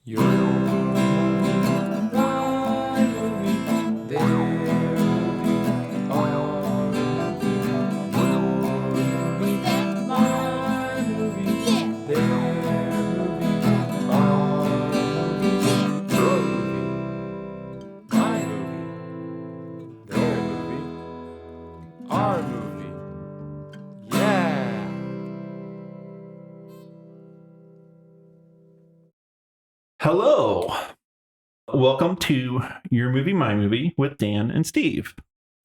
Your movie, my movie, their movie, our movie. Your movie, my movie, their movie, our movie. Your movie, my movie, their movie, our movie. Yeah! Hello. Welcome to Your Movie, My Movie with Dan and Steve.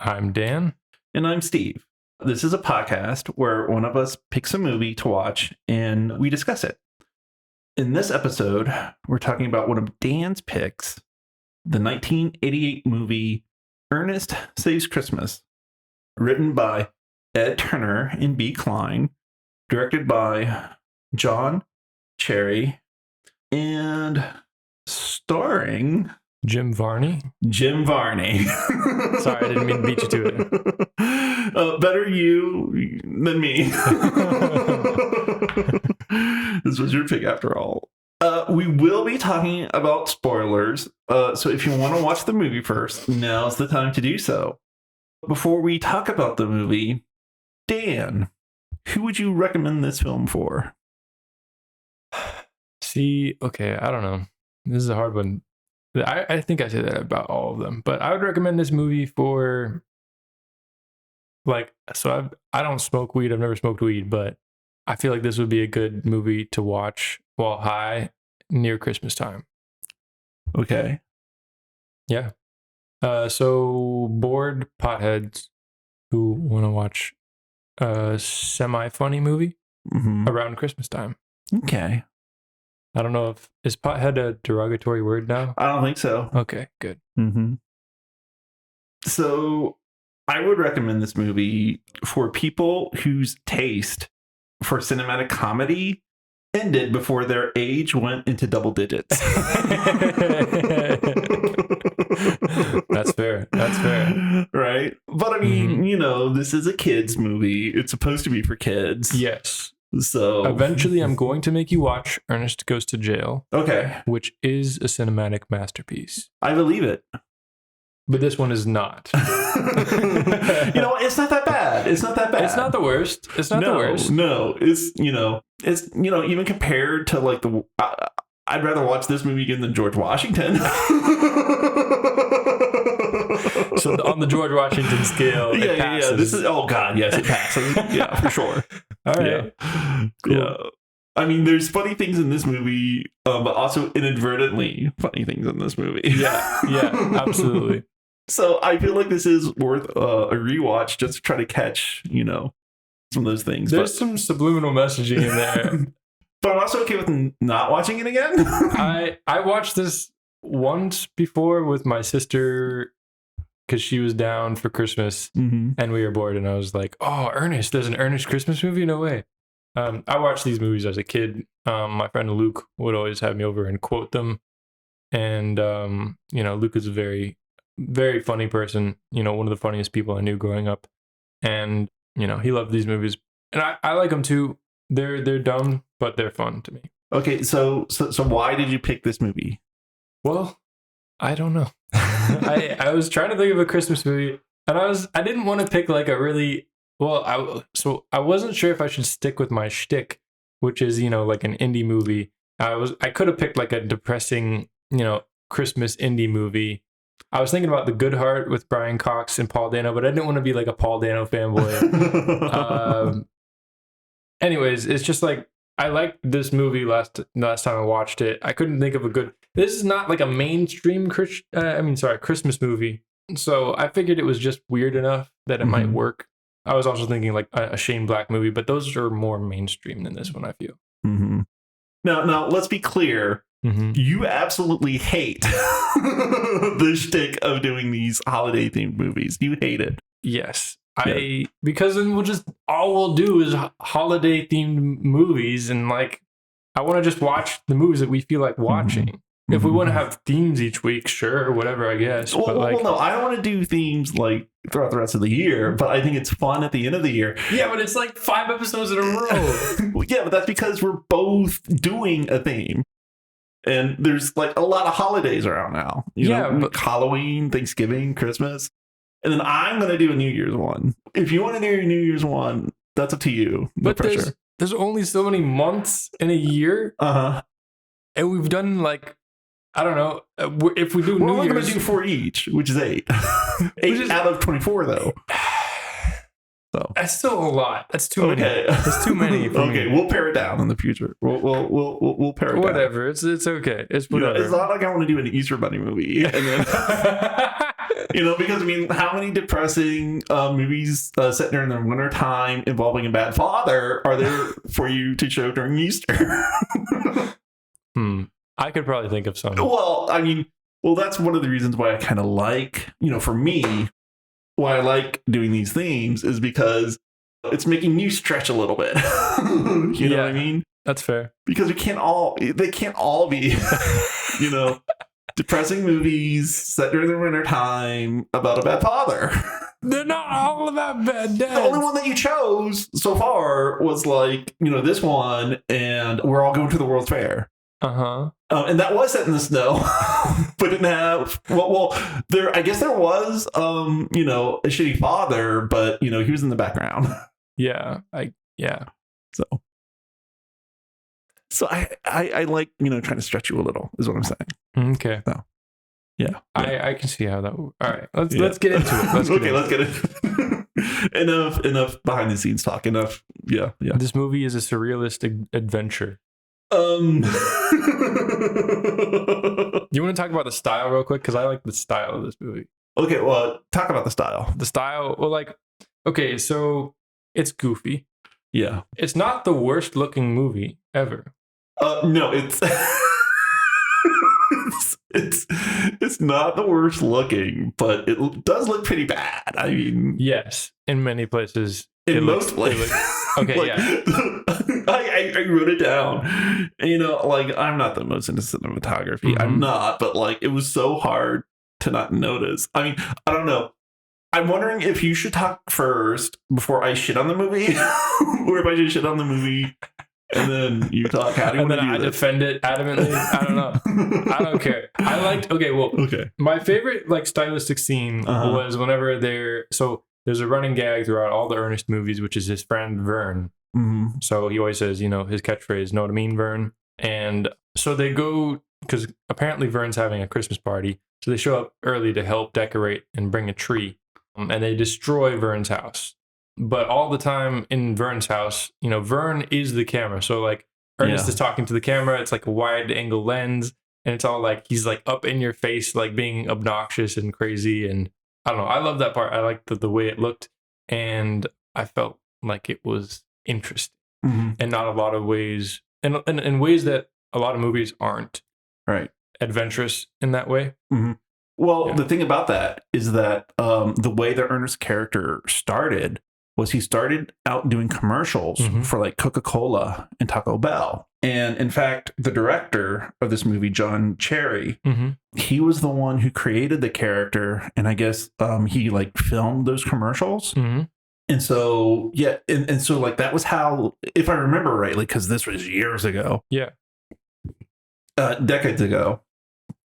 I'm Dan. And I'm Steve. This is a podcast where one of us picks a movie to watch and we discuss it. In this episode, we're talking about one of Dan's picks, the 1988 movie Ernest Saves Christmas, written by Ed Turner and B. Klein, directed by John Cherry, and starring Jim Varney. Jim Varney. Sorry, I didn't mean to beat you to it. Better you than me. This was your pick after all. We will be talking about spoilers. So if you want to watch the movie first, now's the time to do so. Before we talk about the movie, Dan, who would you recommend this film for? See, okay, I don't know. This is a hard one. I think I say that about all of them, but I would recommend this movie for, I don't smoke weed. I've never smoked weed, but I feel like this would be a good movie to watch while high near Christmas time. Okay. Yeah. So bored potheads who want to watch a semi-funny movie around Christmas time. Okay. I don't know is pothead a derogatory word now? I don't think so. Okay, good. So I would recommend this movie for people whose taste for cinematic comedy ended before their age went into double digits. That's fair. That's fair. Right? But I mean, this is a kid's movie. It's supposed to be for kids. Yes. So eventually I'm going to make you watch Ernest Goes to Jail. Okay. Which is a cinematic masterpiece. I believe it. But this one is not. It's not that bad. It's not that bad. It's not the worst. It's not the worst. No. It's even compared to like I'd rather watch this movie again than George Washington. So on the George Washington scale, it passes. Yeah. This is yes, it passes. Yeah, for sure. All right. Yeah. Cool. Yeah. I mean, there's funny things in this movie, but also inadvertently funny things in this movie. Yeah, absolutely. So I feel like this is worth a rewatch just to try to catch, some of those things. There's some subliminal messaging in there. But I'm also okay with not watching it again. I watched this once before with my sister because she was down for Christmas and we were bored, and I was like, "Oh, Ernest! There's an Ernest Christmas movie? No way!" I watched these movies as a kid. My friend Luke would always have me over and quote them, and Luke is a very, very funny person. One of the funniest people I knew growing up, and he loved these movies, and I like them too. They're dumb, but they're fun to me. Okay, so why did you pick this movie? Well, I don't know. I was trying to think of a Christmas movie, and I didn't want to pick like a really I wasn't sure if I should stick with my shtick, which is like an indie movie. I could have picked like a depressing Christmas indie movie. I was thinking about The Good Heart with Brian Cox and Paul Dano, but I didn't want to be like a Paul Dano fanboy. Anyways, it's just like I liked this movie last time I watched it. I couldn't think of a good. This is not like a mainstream Christmas movie. So I figured it was just weird enough that it might work. I was also thinking like a Shane Black movie, but those are more mainstream than this one, I feel. Now let's be clear. You absolutely hate the shtick of doing these holiday themed movies. You hate it. Yes. Because then all we'll do is holiday themed movies, and like I want to just watch the movies that we feel like watching. If we want to have themes each week, sure, whatever, I guess. Well, no, I don't want to do themes like throughout the rest of the year, but I think it's fun at the end of the year. Yeah, but it's like 5 episodes in a row. Yeah, but that's because we're both doing a theme. And there's like a lot of holidays around now. You know, but Halloween, Thanksgiving, Christmas. And then I'm going to do a New Year's one. If you want to do your New Year's one, that's up to you. No but pressure. there's only so many months in a year, and we've done like, I don't know, if we do We're New only going Year's, to do 4 each, which is 8. 8 out of 24, though. So that's still a lot. That's too many. Okay. That's too many. For Okay, me. we'll pare it down in the future. We'll pare it down. Whatever. It's okay. It's whatever. It's not like I want to do an Easter Bunny movie, and then because I mean, how many depressing movies set during the winter time involving a bad father are there for you to show during Easter? I could probably think of some. Well, I mean, that's one of the reasons why I kind of like, for me, why I like doing these themes is because it's making you stretch a little bit. You know what I mean? That's fair. Because they can't all be, depressing movies set during the winter time about a bad father. They're not all about bad dads. The only one that you chose so far was like, this one, and we're all going to the World's Fair. And that was set in the snow, but didn't have there. I guess there was a shitty father, but he was in the background. Yeah. So I like trying to stretch you a little is what I'm saying. Okay. So yeah. I can see how that. All right. Let's get into it. Let's get into it. enough behind the scenes talk. Enough. Yeah. This movie is a surrealist adventure. You want to talk about the style real quick? Because I like the style of this movie. Okay, well, talk about the style. The style, okay, so it's goofy. Yeah. It's not the worst looking movie ever. No, it's it's not the worst looking, but it does look pretty bad. I mean, yes, in many places. In most places. Okay, yeah. I wrote it down. I'm not the most into cinematography. Mm-hmm. I'm not, but it was so hard to not notice. I mean, I don't know. I'm wondering if you should talk first before I shit on the movie, or if I should shit on the movie and then you talk. How do you and want then to do I this? defend it adamantly. I don't know. I don't care. I liked. Okay. My favorite stylistic scene was whenever there's a running gag throughout all the Ernest movies, which is his friend Vern. Mm-hmm. So he always says, his catchphrase, "Know what I mean, Vern?" And so they go because apparently Vern's having a Christmas party, so they show up early to help decorate and bring a tree. And they destroy Vern's house. But all the time in Vern's house, Vern is the camera. So Ernest is talking to the camera. It's like a wide angle lens. And it's all he's up in your face, being obnoxious and crazy. And I don't know. I love that part. I liked the way it looked. And I felt like it was interesting. Mm-hmm. And not a lot of ways. And in ways that a lot of movies aren't. Right. Adventurous in that way. Mm-hmm. Well, the thing about that is that the way the Ernest character started was he started out doing commercials for Coca-Cola and Taco Bell. And in fact, the director of this movie, John Cherry, he was the one who created the character. And I guess he filmed those commercials. Mm-hmm. And so, yeah. And so that was how, if I remember rightly, because this was years ago. Yeah. Decades ago.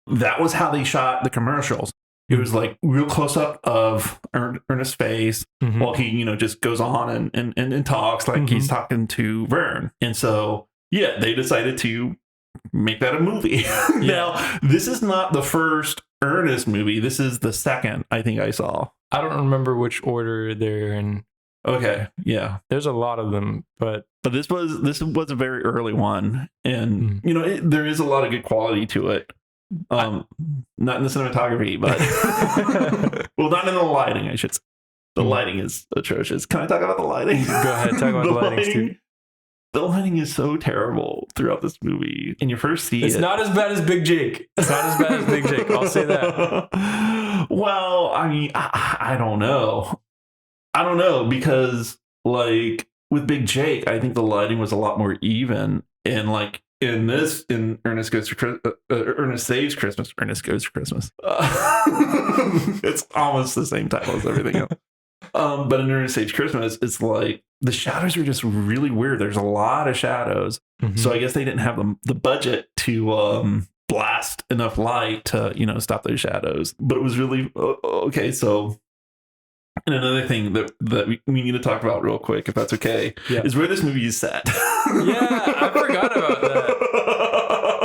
That was how they shot the commercials. It was real close up of Ernest's face while he, just goes on and talks he's talking to Vern. And so, yeah, they decided to make that a movie. Now, this is not the first Ernest movie. This is the second I think I saw. I don't remember which order they're in. Okay, yeah. There's a lot of them, but this was a very early one. And, there is a lot of good quality to it. Not in the cinematography, but well, not in the lighting, I should say. The lighting is atrocious. Can I talk about the lighting? Go ahead, talk about the lighting, Steve. The lighting is so terrible throughout this movie. And you first see it's not as bad as Big Jake. It's not as bad as Big Jake. I'll say that. Well, I mean, I don't know. I don't know because with Big Jake, I think the lighting was a lot more even and in Ernest Saves Christmas, Ernest Goes for Christmas. It's almost the same title as everything else. But in Ernest Saves Christmas, it's the shadows are just really weird. There's a lot of shadows. Mm-hmm. So I guess they didn't have the budget to blast enough light to, stop those shadows. But it was really okay. So, and another thing that we need to talk about real quick, if that's okay, is where this movie is set. Yeah, I forgot about that.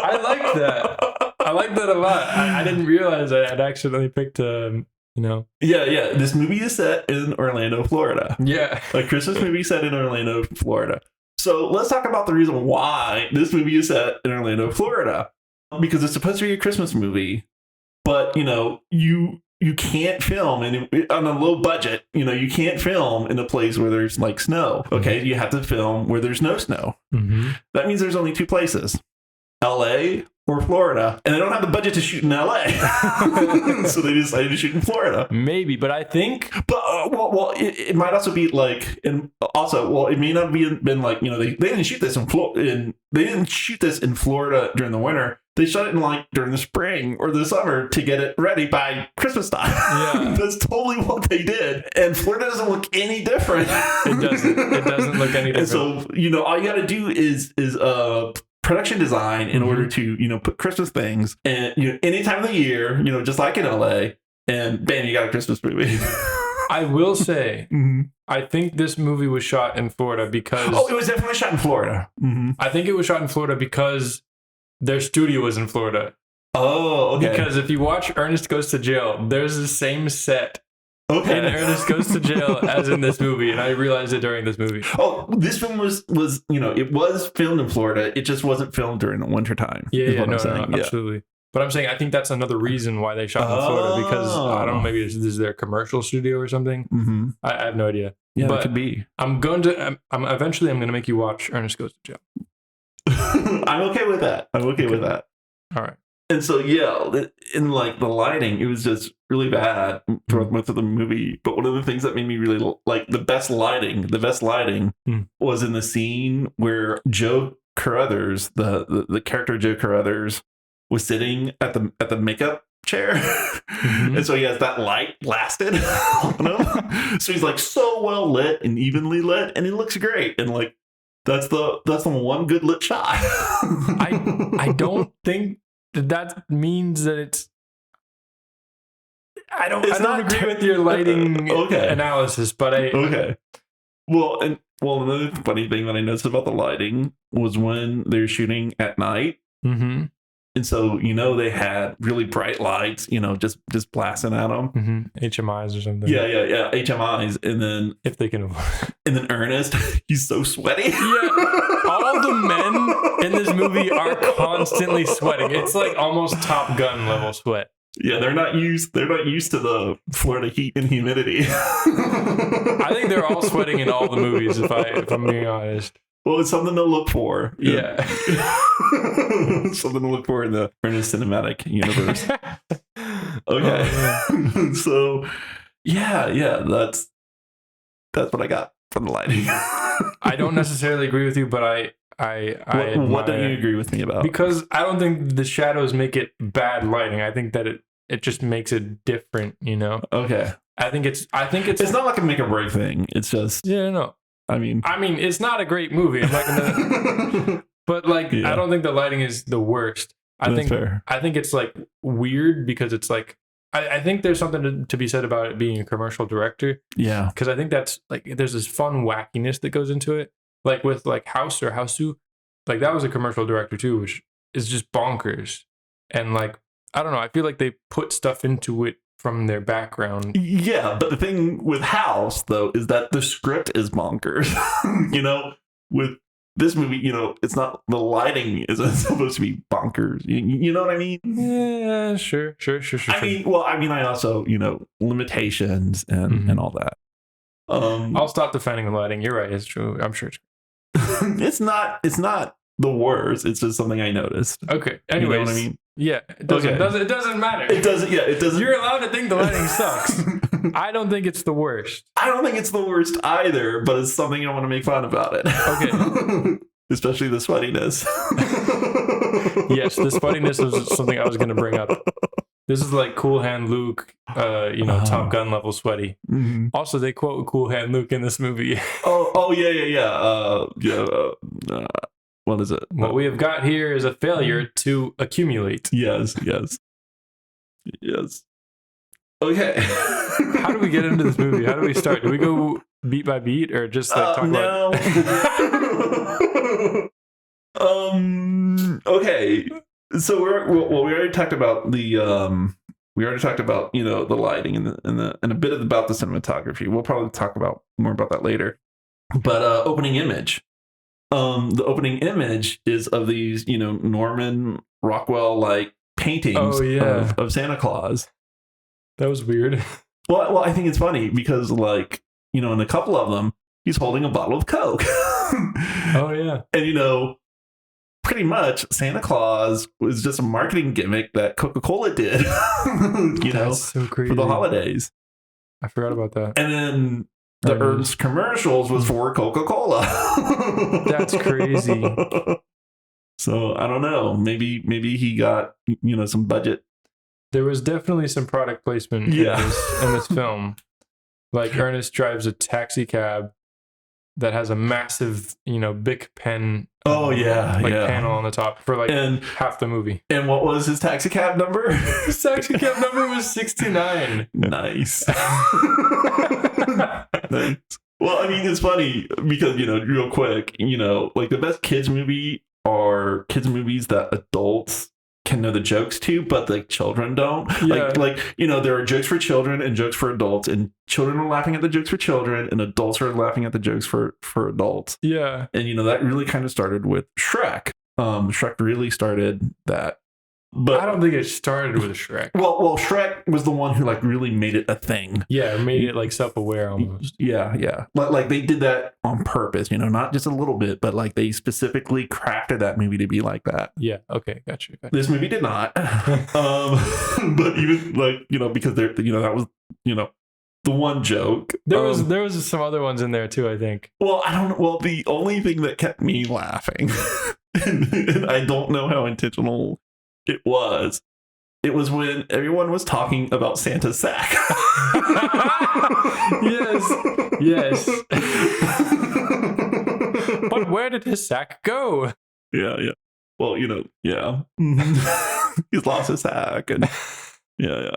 I liked that. I liked that a lot. I didn't realize I had accidentally picked Yeah. This movie is set in Orlando, Florida. Yeah. A Christmas movie set in Orlando, Florida. So let's talk about the reason why this movie is set in Orlando, Florida. Because it's supposed to be a Christmas movie, but you can't film on a low budget. You can't film in a place where there's like snow. Okay, you have to film where there's no snow. Mm-hmm. That means there's only two places: LA or Florida, and they don't have the budget to shoot in LA, so they decided to shoot in Florida. Maybe, but I think, but it might also be like, and also, it may not been like they didn't shoot this they didn't shoot this in Florida during the winter. They shot it in like during the spring or the summer to get it ready by Christmas time. Yeah. That's totally what they did. And Florida doesn't look any different. It doesn't look any different. And so, all you got to do is production design in order to, put Christmas things and, any time of the year, just like in LA, and bam, you got a Christmas movie. I will say, I think this movie was shot in Florida because... Oh, it was definitely shot in Florida. Mm-hmm. I think it was shot in Florida because their studio was in Florida. Oh, okay. Because if you watch Ernest Goes to Jail, there's the same set in Ernest Goes to Jail as in this movie, and I realized it during this movie. Oh, this film was it was filmed in Florida. It just wasn't filmed during the winter time. Yeah, no, absolutely. But I'm saying I think that's another reason why they shot in Florida, because I don't know, maybe this is their commercial studio or something. Mm-hmm. I have no idea. Yeah, but it could be. Eventually I'm going to make you watch Ernest Goes to Jail. I'm okay with that. With that. All right. And so, in like the lighting, it was just really bad throughout most of the movie. But one of the things that made me really like the best lighting was in the scene where Joe Carruthers, the character Joe Carruthers, was sitting at the makeup chair. Mm-hmm. And so he has that light blasted on him. So he's like so well lit and evenly lit, and it looks great. And like that's the one good lit shot. I don't think that means that it's... I don't agree with your lighting analysis, but okay. Well, another funny thing that I noticed about the lighting was when they're shooting at night. Mm-hmm. And so, they had really bright lights, just blasting at them. Mm-hmm. HMIs or something. Yeah. HMIs. And then... If they can avoid. And then Ernest, he's so sweaty. Yeah. All the men in this movie are constantly sweating. It's like almost Top Gun level sweat. Yeah, they're not used to the Florida heat and humidity. I think they're all sweating in all the movies, if I'm being honest. Well, it's something to look for. Yeah. Something to look for in the Ernest cinematic universe. Okay. So, that's what I got from the lighting. I don't necessarily agree with you, but what don't you agree with me about? Because I don't think the shadows make it bad lighting. I think that it just makes it different, Okay. I think it's not like a make or break thing. It's just... Yeah, no. I mean, it's not a great movie. I'm not gonna, but like, I don't think the lighting is the worst. I think it's like weird because it's like, I think there's something to be said about it being a commercial director. Yeah. Because I think that's like, there's this fun wackiness that goes into it. Like with like House or Houseu, like that was a commercial director too, which is just bonkers. And like, I don't know, I feel like they put stuff into it from their background. Yeah, but the thing with House, though, is that the script is bonkers. With this movie, it's not, the lighting isn't supposed to be bonkers. You know what I mean? Yeah, sure. I mean, I also, limitations and all that. I'll stop defending the lighting. You're right. It's true. I'm sure it's true. It's not the worst. It's just something I noticed. Okay. Anyways. You know what I mean? Yeah, it doesn't matter. It doesn't. You're allowed to think the lighting sucks. I don't think it's the worst. I don't think it's the worst either, but it's something I want to make fun about it. Okay. Especially the sweatiness. Yes, the sweatiness was something I was going to bring up. This is like Cool Hand Luke, Top Gun level sweaty. Mm-hmm. Also, they quote Cool Hand Luke in this movie. Yeah. what is it? What we have got here is a failure to accumulate. Yes. Okay. How do we get into this movie? How do we start? Do we go beat by beat or just like talk no. about? Okay. So we already talked about the the lighting and a bit about the cinematography. We'll probably talk about more about that later. But opening image. The opening image is of these, Norman Rockwell like paintings of Santa Claus. That was weird. Well, I think it's funny because, like, in a couple of them, he's holding a bottle of Coke. Oh, yeah. And, pretty much Santa Claus was just a marketing gimmick that Coca-Cola did, That's so crazy. for the holidays. I forgot about that. And then the Ernest commercials was for Coca-Cola. That's crazy. So, I don't know. Maybe he got, some budget. There was definitely some product placement in this film. Like Ernest drives a taxi cab that has a massive, Bic pen. Panel on the top for half the movie. And what was his taxi cab number? His taxi cab number was 69. Nice. Nice. Well, I mean, it's funny because, real quick, like the best kids movie are kids movies that adults can know the jokes to, but like children don't. Yeah. There are jokes for children and jokes for adults, and children are laughing at the jokes for children, and adults are laughing at the jokes for adults. Yeah. And that really kind of started with Shrek. Shrek really started that. But I don't think it started with Shrek. Well, Shrek was the one who like really made it a thing. Yeah, made it like self-aware almost. Yeah. Like they did that on purpose, not just a little bit, but like they specifically crafted that movie to be like that. Yeah. Okay. Gotcha. This movie did not. But even like because there, that was the one joke. There was some other ones in there too, I think. Well, I don't know. Well, the only thing that kept me laughing, and I don't know how intentional it was when everyone was talking about Santa's sack. Yes. But where did his sack go? Yeah. Well, yeah. He's lost his sack, and yeah.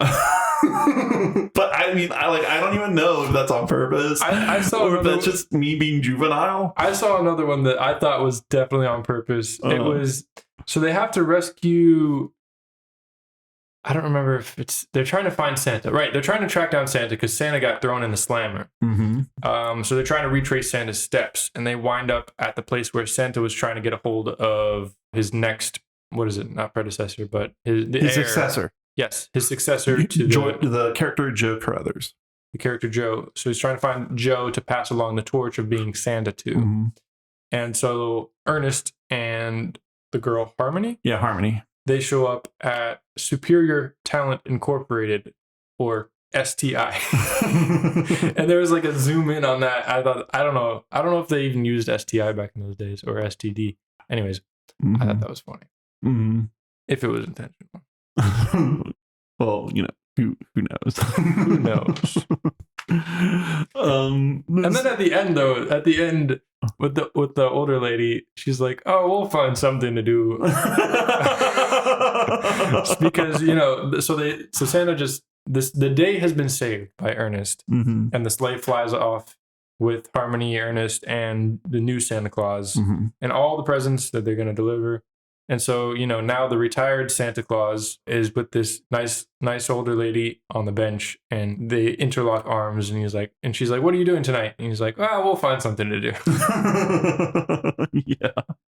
But I mean, I don't even know if that's on purpose. I saw, or if that's just me being juvenile. I saw another one that I thought was definitely on purpose. It was, so they have to rescue, I don't remember if they're trying to find Santa, right? They're trying to track down Santa because Santa got thrown in the slammer. Mm-hmm. So they're trying to retrace Santa's steps, and they wind up at the place where Santa was trying to get a hold of his next, what is it? Not predecessor, but his successor. Yes, his successor to the character Joe Carruthers. The character Joe. So he's trying to find Joe to pass along the torch of being Santa to. Mm-hmm. And so Ernest and the girl Harmony. Yeah, Harmony. They show up at Superior Talent Incorporated, or STI. And there was like a zoom in on that. I don't know if they even used STI back in those days, or STD. Anyways, I thought that was funny. Mm-hmm. If it was intentional. Well, who knows? Who knows? And then at the end with the older lady, she's like, "Oh, we'll find something to do." Because so Santa just the day has been saved by Ernest, mm-hmm. and the sleigh flies off with Harmony, Ernest, and the new Santa Claus, mm-hmm. and all the presents that they're going to deliver. And so, now the retired Santa Claus is with this nice older lady on the bench, and they interlock arms, and she's like, "What are you doing tonight?" And he's like, "Well, we'll find something to do." Yeah.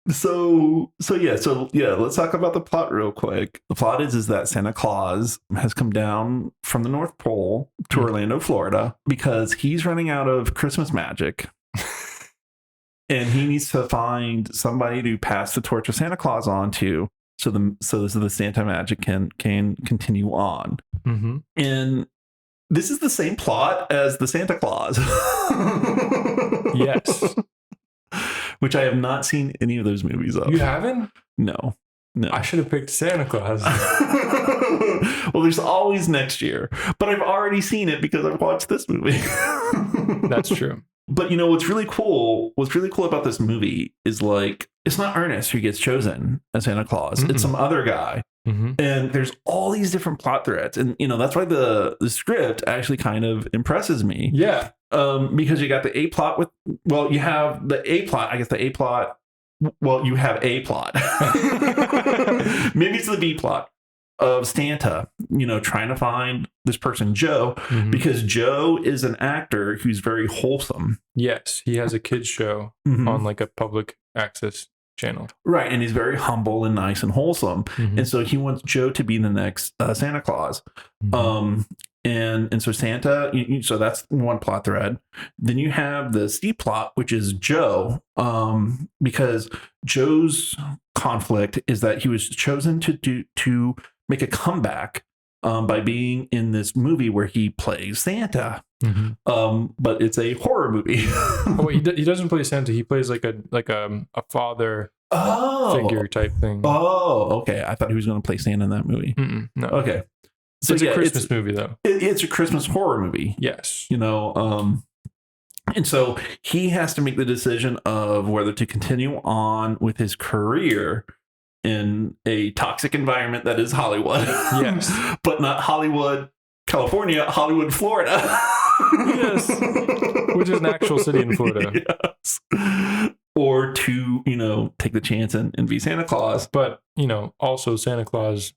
So let's talk about the plot real quick. The plot is that Santa Claus has come down from the North Pole to Orlando, Florida, because he's running out of Christmas magic. And he needs to find somebody to pass the torch of Santa Claus on to, so the Santa magic can continue on. Mm-hmm. And this is the same plot as the Santa Claus. Yes. Which I have not seen any of those movies of. You haven't? No. I should have picked Santa Claus. Well, there's always next year, but I've already seen it because I've watched this movie. That's true. But what's really cool about this movie is like it's not Ernest who gets chosen as Santa Claus. Mm-mm. It's some other guy. Mm-hmm. And there's all these different plot threads. And that's why the script actually kind of impresses me. Yeah. Because you got the A plot you have the A plot, I guess the A plot. Well, you have a plot. Maybe it's the B plot of Santa, trying to find this person, Joe, because Joe is an actor who's very wholesome. Yes, he has a kids show on like a public access channel. Right, and he's very humble and nice and wholesome. And so he wants Joe to be the next Santa Claus. And so Santa, so that's one plot thread. Then you have the C plot, which is Joe, because Joe's conflict is that he was chosen to make a comeback by being in this movie where he plays Santa. But it's a horror movie. He doesn't play Santa. He plays like a father figure type thing. Oh, okay. I thought he was going to play Santa in that movie. No. Okay. So it's a Christmas movie, though. It's a Christmas horror movie. Yes. And so he has to make the decision of whether to continue on with his career in a toxic environment that is Hollywood. Yes. But not Hollywood, California, Hollywood, Florida. Yes. Which is an actual city in Florida. Yes. Or to, take the chance and be Santa Claus. But, also Santa Claus,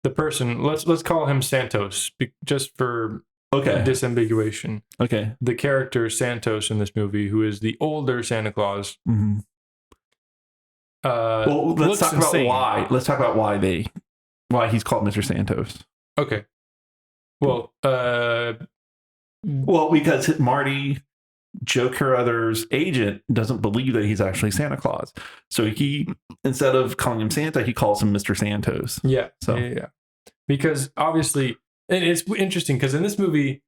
the person, let's call him Santos, just for disambiguation. Okay. The character Santos in this movie, who is the older Santa Claus. Let's talk about why. Let's talk about why he's called Mr. Santos. Okay. Well, because Marty, Joe Carruthers' agent, doesn't believe that he's actually Santa Claus. So he, instead of calling him Santa, he calls him Mr. Santos. Yeah. So yeah. Because obviously, and it's interesting because in this movie,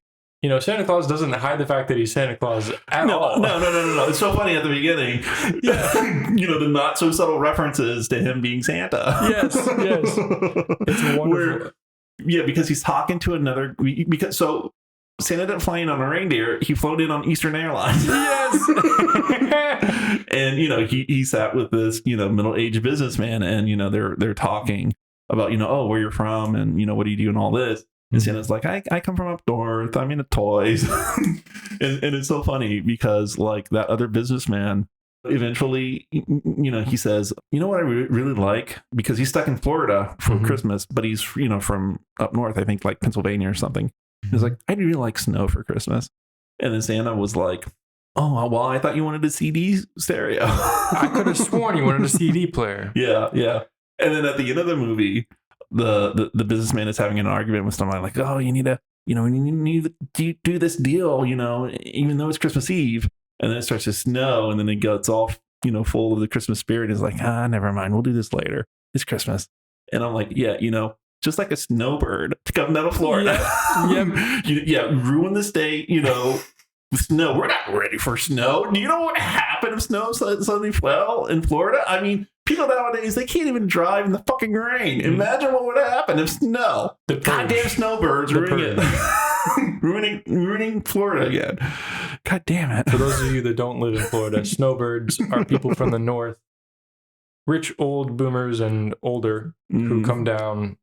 Santa Claus doesn't hide the fact that he's Santa Claus at all. No. It's so funny at the beginning. Yeah. The not so subtle references to him being Santa. Yes. It's wonderful. Because he's talking to another. So Santa didn't fly in on a reindeer. He flown in on Eastern Airlines. Yes. And he sat with this middle-aged businessman, and they're talking about where you're from and what do you do and all this. And Santa's like, I come from up north. I'm into toys. and it's so funny because like that other businessman eventually, he says, what I really like, because he's stuck in Florida for Christmas, but he's, from up north, I think like Pennsylvania or something. He's like, I really like snow for Christmas. And then Santa was like, oh, well, I thought you wanted a CD stereo. I could have sworn you wanted a CD player. Yeah. And then at the end of the movie, the businessman is having an argument with somebody like, oh, you need to, you need to do this deal, even though it's Christmas Eve. And then it starts to snow, and then it gets all, full of the Christmas spirit. It's like, never mind. We'll do this later. It's Christmas. And I'm like, yeah, just like a snowbird to come down to Florida. Yeah. Ruin this day, snow. We're not ready for snow. Do you know what happened if snow suddenly fell in Florida? I mean, people nowadays, they can't even drive in the fucking rain. Imagine what would happen if snow. The goddamn snowbirds ruining Florida again. God damn it. For those of you that don't live in Florida, snowbirds are people from the north, rich old boomers and older, who come down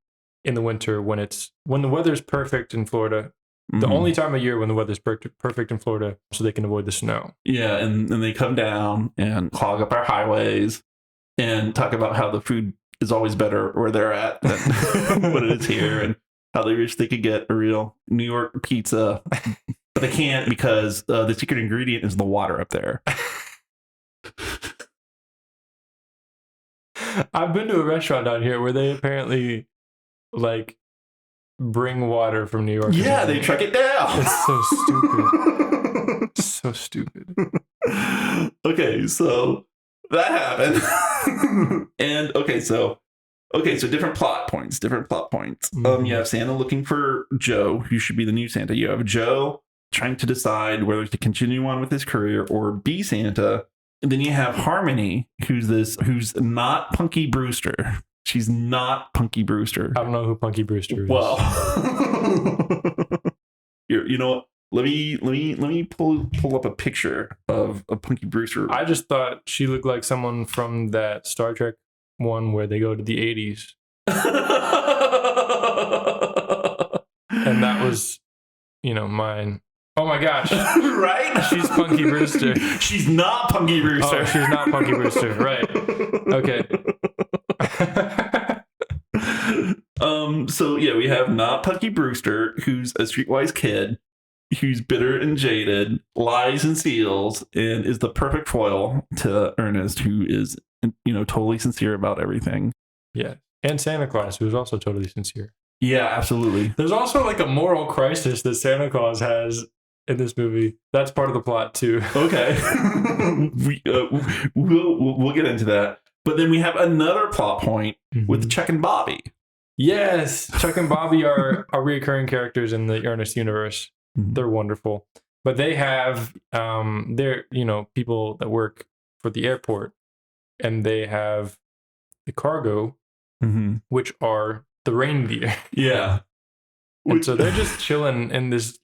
in the winter when the weather's perfect in Florida. The only time of year when the weather's perfect in Florida, so they can avoid the snow. Yeah, and they come down and clog up our highways and talk about how the food is always better where they're at than what it is here, and how they wish they could get a real New York pizza, but they can't because the secret ingredient is the water up there. I've been to a restaurant down here where they apparently bring water from New York. Yeah, they truck it down. It's so stupid. So stupid. Okay, so that happened. And so different plot points. You have Santa looking for Joe, who should be the new Santa. You have Joe trying to decide whether to continue on with his career or be Santa. And then you have Harmony, who's not Punky Brewster. She's not Punky Brewster. I don't know who Punky Brewster is. Well, you know what? Let me pull up a picture of Punky Brewster. I just thought she looked like someone from that Star Trek one where they go to the 80s. And that was, mine. Oh my gosh. Right? She's Punky Brewster. She's not Punky Brewster. Oh, she's not Punky Brewster. Right. Okay. So yeah, we have not Punky Brewster, who's a streetwise kid, who's bitter and jaded, lies and steals, and is the perfect foil to Ernest, who is, totally sincere about everything. Yeah. And Santa Claus, who is also totally sincere. Yeah, absolutely. There's also like a moral crisis that Santa Claus has in this movie. That's part of the plot too. Okay. We'll get into that. But then we have another plot point with Chuck and Bobby. Yes. Chuck and Bobby are recurring characters in the Ernest universe. Mm-hmm. They're wonderful. But they have they're people that work for the airport, and they have the cargo, which are the reindeer. Yeah. And so they're just chilling in this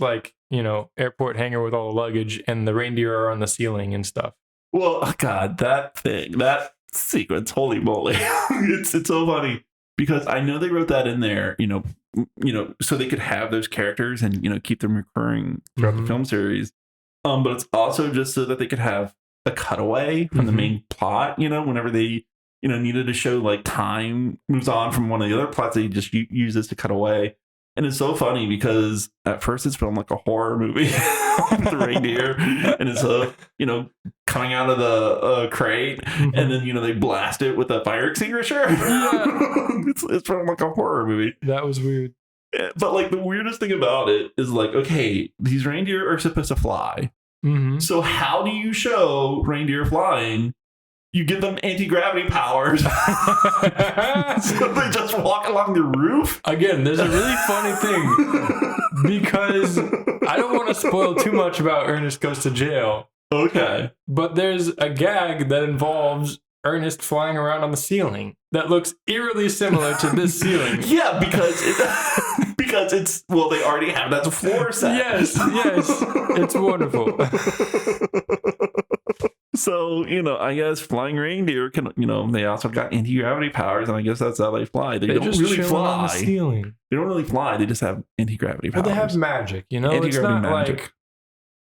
airport hangar with all the luggage, and the reindeer are on the ceiling and stuff. Well, God, that sequence, holy moly. It's so funny because I know they wrote that in there, so they could have those characters and, keep them recurring throughout the film series. But it's also just so that they could have a cutaway from the main plot, whenever they, needed to show like time moves on from one of the other plots, they just use this to cut away. And it's so funny because at first it's filmed like a horror movie with the reindeer, and it's coming out of the crate, and then they blast it with a fire extinguisher. Yeah. it's from like a horror movie. That was weird. But like the weirdest thing about it is like, okay, these reindeer are supposed to fly. So how do you show reindeer flying? You give them anti-gravity powers. So they just walk along the roof. Again, there's a really funny thing because I don't want to spoil too much about Ernest Goes to Jail. Okay. But there's a gag that involves Ernest flying around on the ceiling that looks eerily similar to this ceiling. Yeah, because it's they already have that floor set. Yes, it's wonderful. So, I guess flying reindeer can, they also got anti-gravity powers, and I guess that's how they fly. They don't really fly. On the ceiling. They don't really fly. They just have anti-gravity powers. Well, they have magic, It's not magic. Like,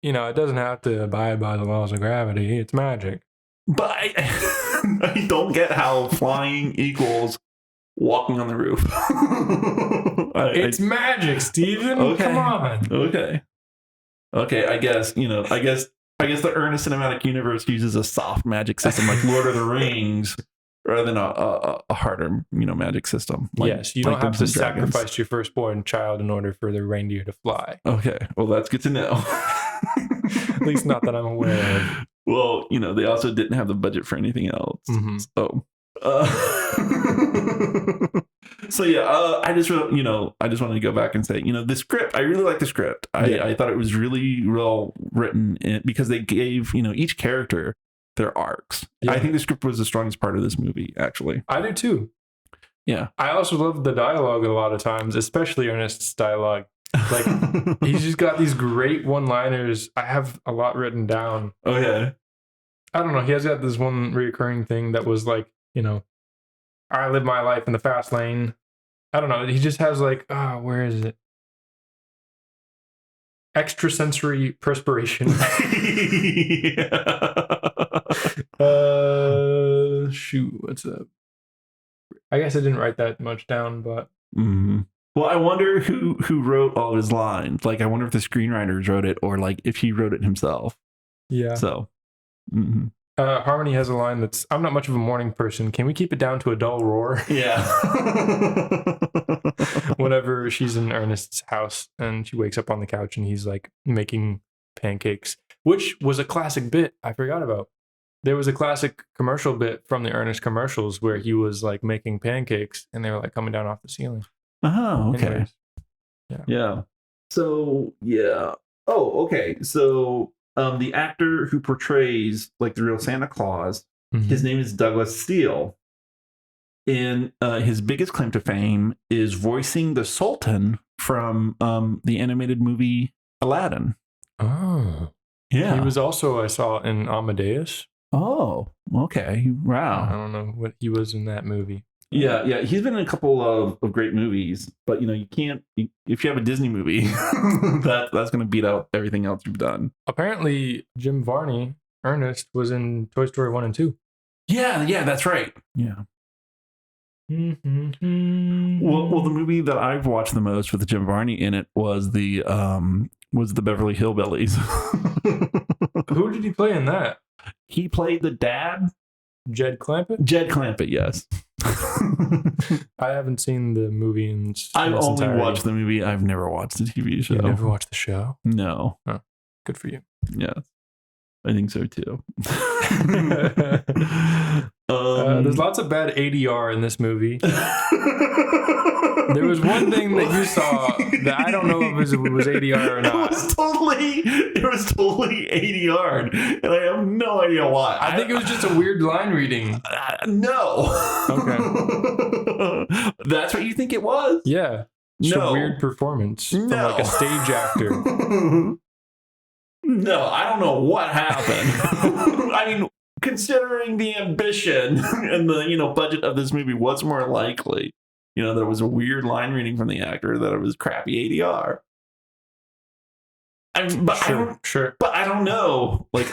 it doesn't have to abide by the laws of gravity. It's magic. But I don't get how flying equals walking on the roof. It's magic, Steven. Okay. Come on. Okay, I guess the Ernest Cinematic Universe uses a soft magic system like Lord of the Rings rather than a harder, magic system. Like, yes, you don't have to sacrifice your firstborn child in order for the reindeer to fly. Okay, well, that's good to know. At least not that I'm aware of. Well, they also didn't have the budget for anything else. So, so yeah, I just wanted to go back and say, the script, I really like the script. I thought it was really well written because they gave, each character their arcs. Yeah. I think the script was the strongest part of this movie, actually. I do too. Yeah. I also love the dialogue a lot of times, especially Ernest's dialogue. Like, he's just got these great one-liners. I have a lot written down. Oh, yeah. I don't know. He has got this one recurring thing that was like, I live my life in the fast lane. I don't know. He just has like, where is it? Extrasensory perspiration. Shoot, what's up? I guess I didn't write that much down, but. Well, I wonder who wrote all his lines. Like, I wonder if the screenwriters wrote it or like if he wrote it himself. Yeah. So. Harmony has a line that's, I'm not much of a morning person. Can we keep it down to a dull roar? Yeah. Whenever she's in Ernest's house and she wakes up on the couch and he's like making pancakes, which was a classic bit I forgot about. There was a classic commercial bit from the Ernest commercials where he was like making pancakes and they were like coming down off the ceiling. Oh, okay. Anyways, yeah. So, yeah. Oh, okay. So, the actor who portrays like the real Santa Claus, his name is Douglas Steele. And his biggest claim to fame is voicing the Sultan from the animated movie Aladdin. Oh. Yeah. He was also, I saw, in Amadeus. Oh, okay. I Wow. don't know what he was in that movie. Yeah, yeah. He's been in a couple of great movies, but you can't, if you have a Disney movie, that's going to beat out everything else you've done. Apparently, Jim Varney, Ernest, was in Toy Story 1 and 2. Yeah, that's right. Yeah. Mm-hmm. Well, the movie that I've watched the most with Jim Varney in it was the Beverly Hillbillies. Who did he play in that? He played the dad. Jed Clampett? Jed Clampett, yes. I haven't seen the movie in I've its only entirety. watched the movie. I've never watched the TV show. You never watched the show? No. Oh, good for you. Yeah. I think so too. There's lots of bad ADR in this movie. There was one thing that you saw that I don't know if it was ADR or not. It was totally ADR, and I have no idea why. I think it was just a weird line reading. No. Okay. That's what you think it was? Yeah. Just No. a weird performance from No. like a stage actor. No, I don't know what happened. I mean, considering the ambition and the budget of this movie, what's more likely? There was a weird line reading from the actor that it was crappy ADR. Sure. But I don't know. But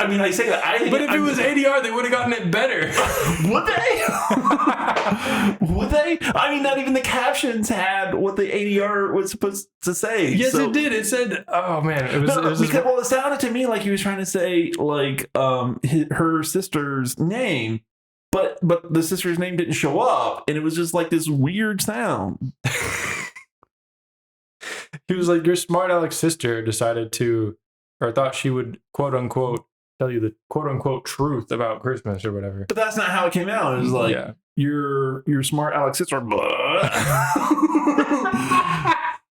I mean, I say that But if it was ADR, they would have gotten it better. Would they? Would they? I mean, not even the captions had what the ADR was supposed to say. Yes, it did. It said, "Oh man, it was." It sounded to me like he was trying to say her sister's name, but the sister's name didn't show up, and it was just like this weird sound. He was like, "Your smart Alex sister decided to, or thought she would, quote unquote, tell you the quote unquote truth about Christmas or whatever." But that's not how it came out. It was like, your smart Alex sister, blah.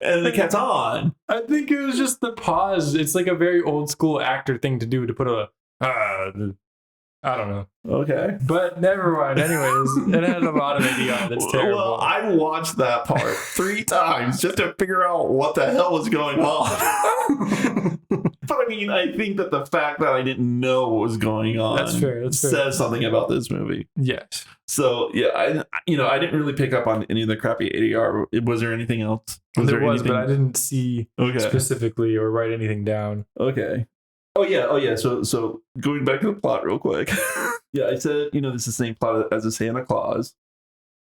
And it kept on. I think it was just the pause. It's like a very old school actor thing to do, to put I don't know. Okay. But never mind. Anyways, it had a lot of ADR. That's terrible. Well, I watched that part 3 times just to figure out what the hell was going on. But I mean, I think that the fact that I didn't know what was going on That's fair. says something about this movie. Yes. So yeah, I didn't really pick up on any of the crappy ADR. Was there anything else? There was, but I didn't see Okay. specifically or write anything down. Okay. Oh yeah. So going back to the plot real quick. Yeah, I said, this is the same plot as a Santa Claus.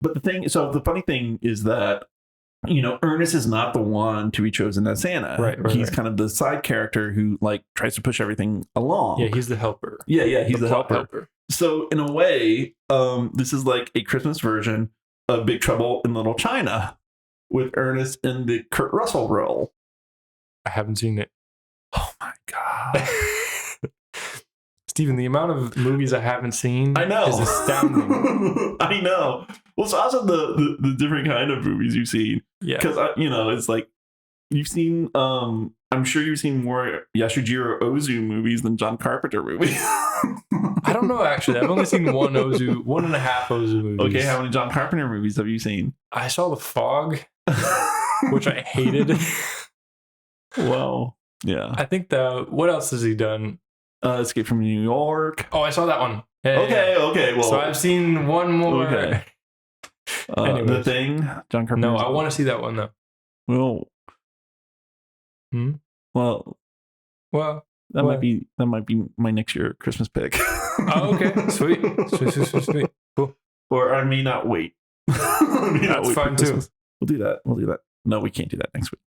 But the funny thing is that, Ernest is not the one to be chosen as Santa. Right. He's kind of the side character who tries to push everything along. Yeah, he's the helper. Yeah, he's the plot helper. So in a way, this is like a Christmas version of Big Trouble in Little China with Ernest in the Kurt Russell role. I haven't seen it. Oh my God. Steven, the amount of movies I haven't seen is astounding. I know. Well, it's also the different kind of movies you've seen. Yeah. Because, it's like you've seen, I'm sure you've seen more Yasujiro Ozu movies than John Carpenter movies. I don't know, actually. I've only seen 1.5 Ozu movies. Okay, how many John Carpenter movies have you seen? I saw The Fog, which I hated. Well, yeah. I think what else has he done? Escape from New York. Oh, I saw that one. Yeah, Okay. Well, so I've seen one more. Okay. The Thing, John Carpenter. No, I want to see that one though. Well, Well, that might be my next year Christmas pick. Oh, okay, sweet. Cool. Or I may not wait. That's fine too. We'll do that. No, we can't do that next week.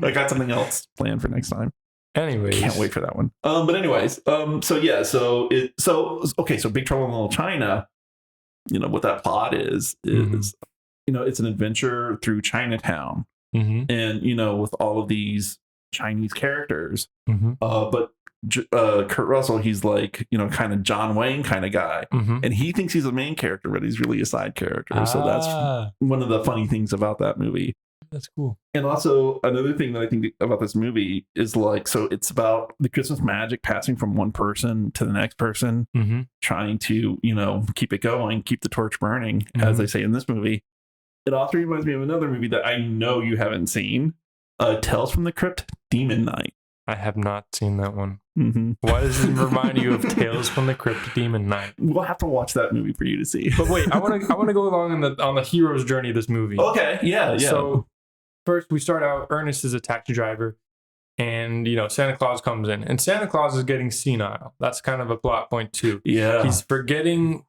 I got something else planned for next time. Anyways, can't wait for that one. But anyways, so Big Trouble in Little China. What that plot is it's an adventure through Chinatown, and with all of these Chinese characters. But Kurt Russell, he's like kind of John Wayne kind of guy, and he thinks he's a main character, but he's really a side character. So that's one of the funny things about that movie. That's cool. And also another thing that I think about this movie is it's about the Christmas magic passing from one person to the next person, trying to, keep it going, keep the torch burning, as they say in this movie. It also reminds me of another movie that I know you haven't seen, Tales from the Crypt, Demon Night. I have not seen that one. Mm-hmm. Why does it remind you of Tales from the Crypt, Demon Night? We'll have to watch that movie for you to see. But wait, I want to go along on the hero's journey of this movie. Okay, yeah. So first we start out. Ernest is a taxi driver, and Santa Claus comes in, and Santa Claus is getting senile. That's kind of a plot point too. Yeah, he's forgetting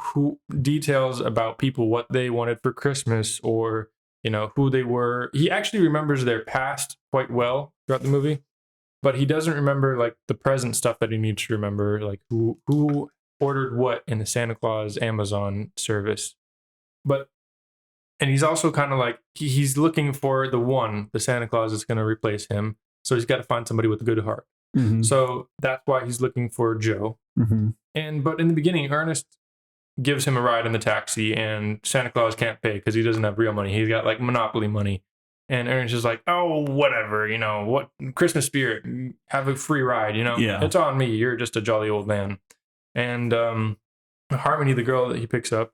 details about people, what they wanted for Christmas, or who they were. He actually remembers their past quite well throughout the movie, but he doesn't remember like the present stuff that he needs to remember, like who ordered what in the Santa Claus Amazon service. And he's also kind of like he's looking for the Santa Claus is going to replace him. So he's got to find somebody with a good heart. Mm-hmm. So that's why he's looking for Joe. Mm-hmm. But in the beginning, Ernest gives him a ride in the taxi, and Santa Claus can't pay because he doesn't have real money. He's got like Monopoly money. And Ernest is like, oh, whatever, what Christmas spirit, have a free ride, Yeah. It's on me. You're just a jolly old man. And Harmony, the girl that he picks up,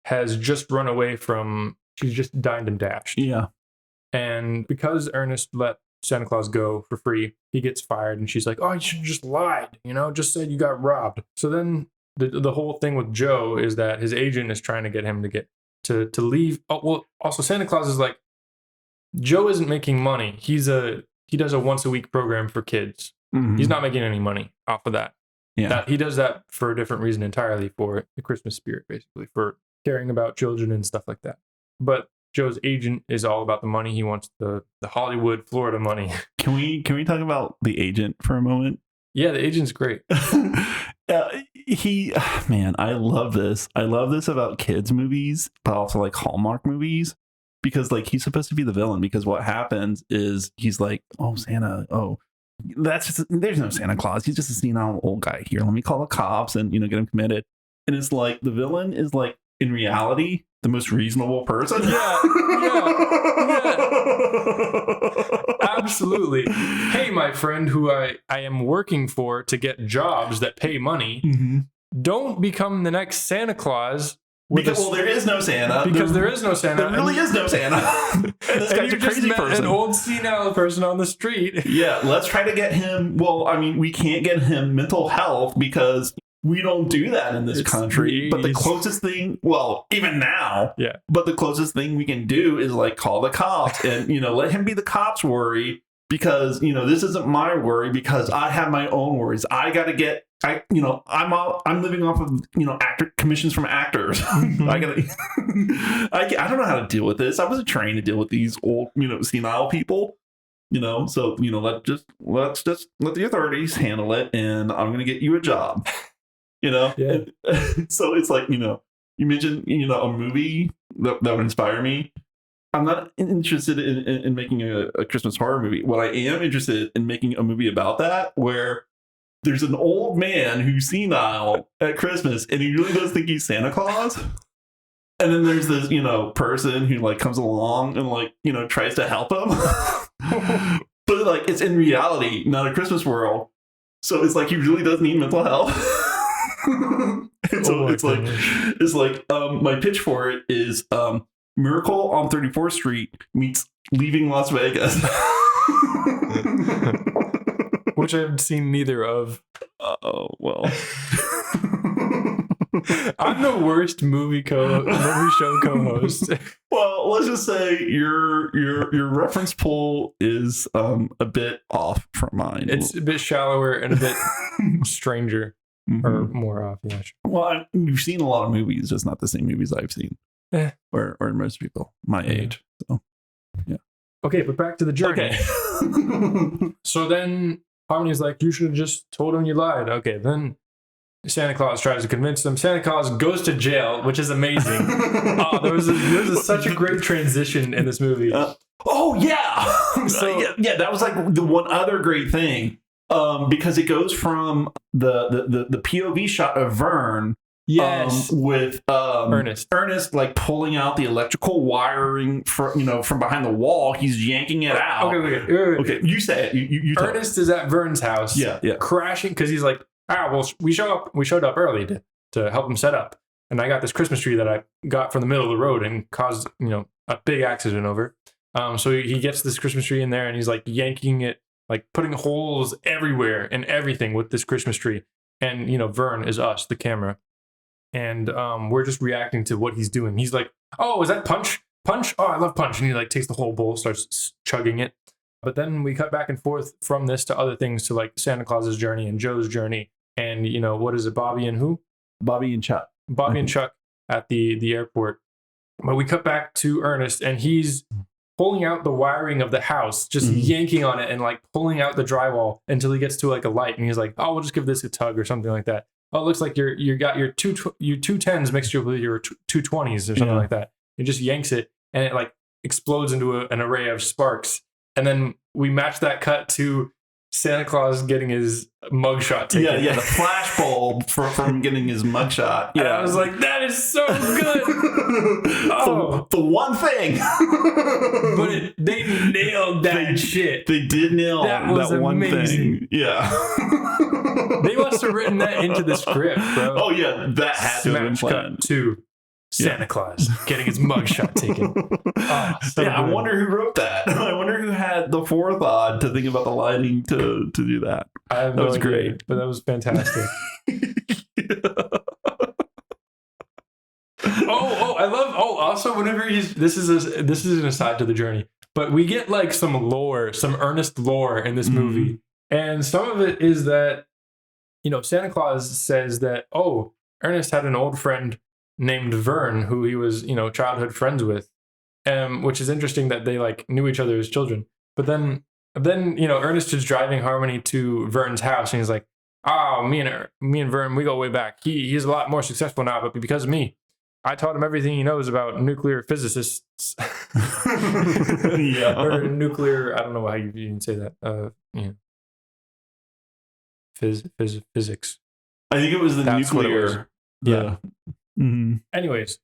has just run away she's just dined and dashed. Yeah. And because Ernest let Santa Claus go for free, he gets fired, and she's like, oh, you should have just lied, just said you got robbed. So then the whole thing with Joe is that his agent is trying to get him to leave. Oh, well, also Santa Claus is like, Joe isn't making money. He does a once a week program for kids. Mm-hmm. He's not making any money off of that. Yeah. He does that for a different reason entirely, for the Christmas spirit, basically, for caring about children and stuff like that. But Joe's agent is all about the money. He wants the Hollywood, Florida money. Can we talk about the agent for a moment? Yeah, the agent's great. I love this. I love this about kids movies, but also like Hallmark movies, because like he's supposed to be the villain, because what happens is he's like, oh, Santa, oh, there's no Santa Claus. He's just a senile old guy. Here, let me call the cops and get him committed. And it's like the villain is like, in reality, the most reasonable person. Yeah. Absolutely. Hey, my friend who I am working for to get jobs that pay money, mm-hmm. don't become the next Santa Claus. There is no Santa. There is no Santa. There really is no Santa. And this guy's a crazy person. An old senile person on the street. Yeah, let's try to get him. Well, I mean, we can't get him mental health because we don't do that in this country. But the closest thing, well, even now, yeah. But the closest thing we can do is like call the cops and let him be the cops' worry, because this isn't my worry, because I have my own worries. I got to get. I'm living off of actor commissions from actors. Mm-hmm. I don't know how to deal with this. I wasn't trained to deal with these old senile people. So let's just let the authorities handle it, and I'm gonna get you a job. Yeah. So it's like you mentioned a movie that would inspire me. I'm not interested in making a Christmas horror movie. What I am interested in making a movie about that, where there's an old man who's senile at Christmas, and he really does think he's Santa Claus. And then there's this, person who like comes along and like, tries to help him. But like, it's in reality, not a Christmas world. So it's like, he really does need mental health. And so it's like, my pitch for it is, Miracle on 34th Street meets Leaving Las Vegas. Which I've seen neither of. Oh, well. I'm the worst movie show co-host. Well, let's just say your reference pool is a bit off from mine. It's a bit shallower and a bit stranger, mm-hmm. or more off. Yeah. Sure. Well, you've seen a lot of movies, just not the same movies I've seen, or most people my age. So, yeah. Okay, but back to the journey. Okay. So then Harmony's like, you should have just told him you lied. Okay, then Santa Claus tries to convince them. Santa Claus goes to jail, which is amazing. There was such a great transition in this movie. Oh yeah, yeah, that was like the one other great thing, because it goes from the POV shot of Vern. Yes, with Ernest like pulling out the electrical wiring from behind the wall. He's yanking it out. Okay. You say it. You Ernest is at Vern's house. Yeah. Crashing because he's like, well, we showed up early to help him set up, and I got this Christmas tree that I got from the middle of the road and caused a big accident over. So he gets this Christmas tree in there, and he's like yanking it, like putting holes everywhere and everything with this Christmas tree. And Vern is us, the camera, and we're just reacting to what he's doing. He's like, "Oh, is that Punch? Punch? Oh, I love Punch!" And he like takes the whole bowl, starts chugging it. But then we cut back and forth from this to other things, to like Santa Claus's journey and Joe's journey, and what is it, Bobby and who? Bobby and Chuck. Bobby and Chuck at the airport. But we cut back to Ernest, and he's pulling out the wiring of the house, just yanking on it and like pulling out the drywall until he gets to like a light, and he's like, "Oh, we'll just give this a tug," or something like that. "Oh, it looks like you got your two tens mixed with your 220s or something like that." He just yanks it, and it like explodes into an array of sparks. And then we match that cut to Santa Claus getting his mugshot taken. Yeah, the flash bulb from getting his mugshot. Yeah, and I was like, that is so good. The one thing. But they nailed that shit. They did nail that one thing. Yeah. They must have written that into the script, bro. Oh yeah, that had to have been planned. Cut to Santa Claus getting his mugshot taken. So I wonder who wrote that. I wonder who had the forethought to think about the lighting to do that. That was great, but that was fantastic. I love. Also, whenever this is an aside to the journey, but we get like some Ernest lore in this movie, and some of it is that Santa Claus says that Ernest had an old friend named Vern who he was childhood friends with, which is interesting that they like knew each other as children. But then Ernest is driving Harmony to Vern's house, and he's like, "Oh, me and Vern, we go way back. He's a lot more successful now, but because of me, I taught him everything he knows about nuclear physicists." Or nuclear. I don't know how you can say that. Physics. I think it was the nuclear. Yeah. Anyways,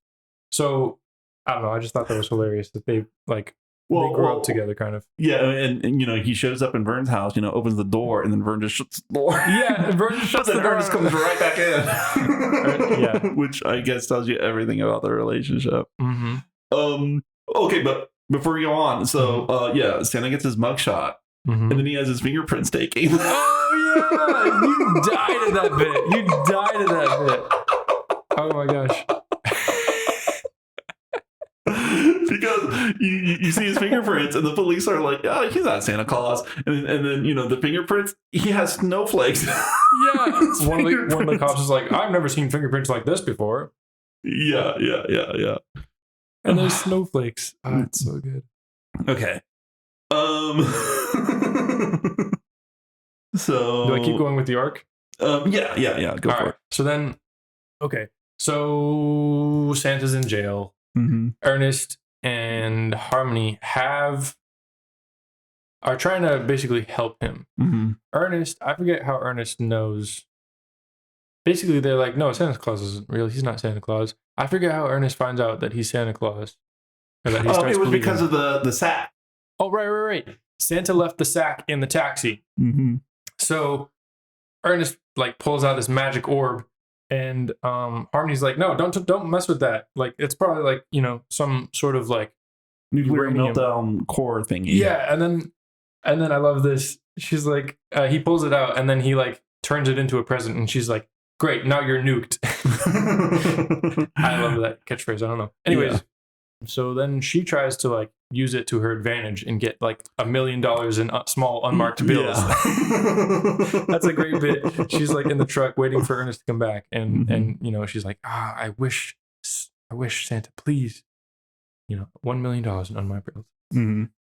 so I don't know. I just thought that was hilarious that they like they grew up together, kind of. Yeah, and he shows up in Vern's house. Opens the door, and then Vern just shuts the door. Yeah, Vern just shuts the door. Ernest comes right back in. Which I guess tells you everything about their relationship. Okay, but before we go on, so Santa gets his mugshot, and then he has his fingerprints taken. Oh yeah, you died at that bit. Oh my gosh. Because you see his fingerprints, and the police are like, "Oh, he's not Santa Claus." And then the fingerprints, he has snowflakes. Yeah. One of the cops is like, "I've never seen fingerprints like this before." Yeah. And there's snowflakes. Oh, it's so good. Okay. So do I keep going with the arc? Yeah. Go for it. So then, okay. So Santa's in jail. Ernest and Harmony are trying to basically help him. Ernest, I forget how Ernest knows. Basically, they're like, "No, Santa Claus isn't real. He's not Santa Claus." I forget how Ernest finds out that he's Santa Claus. Or that he starts it was because of the sack. Oh, right. Santa left the sack in the taxi. So Ernest like pulls out this magic orb, and Harmony's like, "No, don't mess with that. Like, it's probably like some sort of like nuclear meltdown core thingy." Yeah, and then I love this. She's like, he pulls it out, and then he like turns it into a present, and she's like, "Great, now you're nuked." I love that catchphrase. I don't know. Anyways, so then she tries to like use it to her advantage and get like $1 million in small unmarked bills. That's a great bit. She's like in the truck waiting for Ernest to come back, and she's like, I wish Santa, please, $1 million in unmarked bills.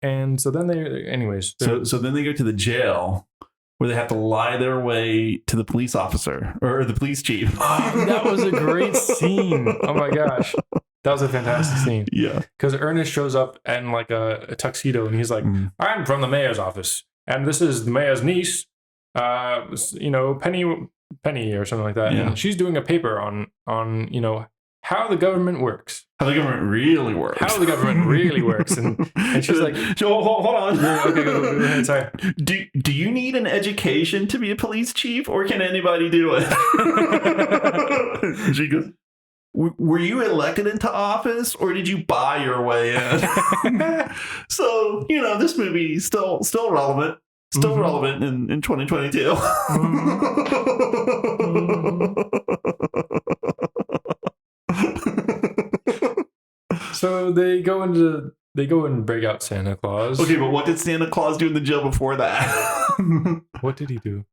And so then so then they go to the jail, where they have to lie their way to the police officer or the police chief. Oh, that was a great scene. Oh my gosh. That was a fantastic scene. Yeah. Because Ernest shows up in like a tuxedo, and he's like, "I'm from the mayor's office, and this is the mayor's niece, Penny or something like that. Yeah. And she's doing a paper on how the government works. How the government really works. How the government really works." And she's like, hold on. Okay, go ahead. Sorry. Do you need an education to be a police chief, or can anybody do it? She goes, were you elected into office or did you buy your way in? So, this movie is still relevant. Still relevant in 2022. So they go and break out Santa Claus. Okay, but what did Santa Claus do in the jail before that? What did he do?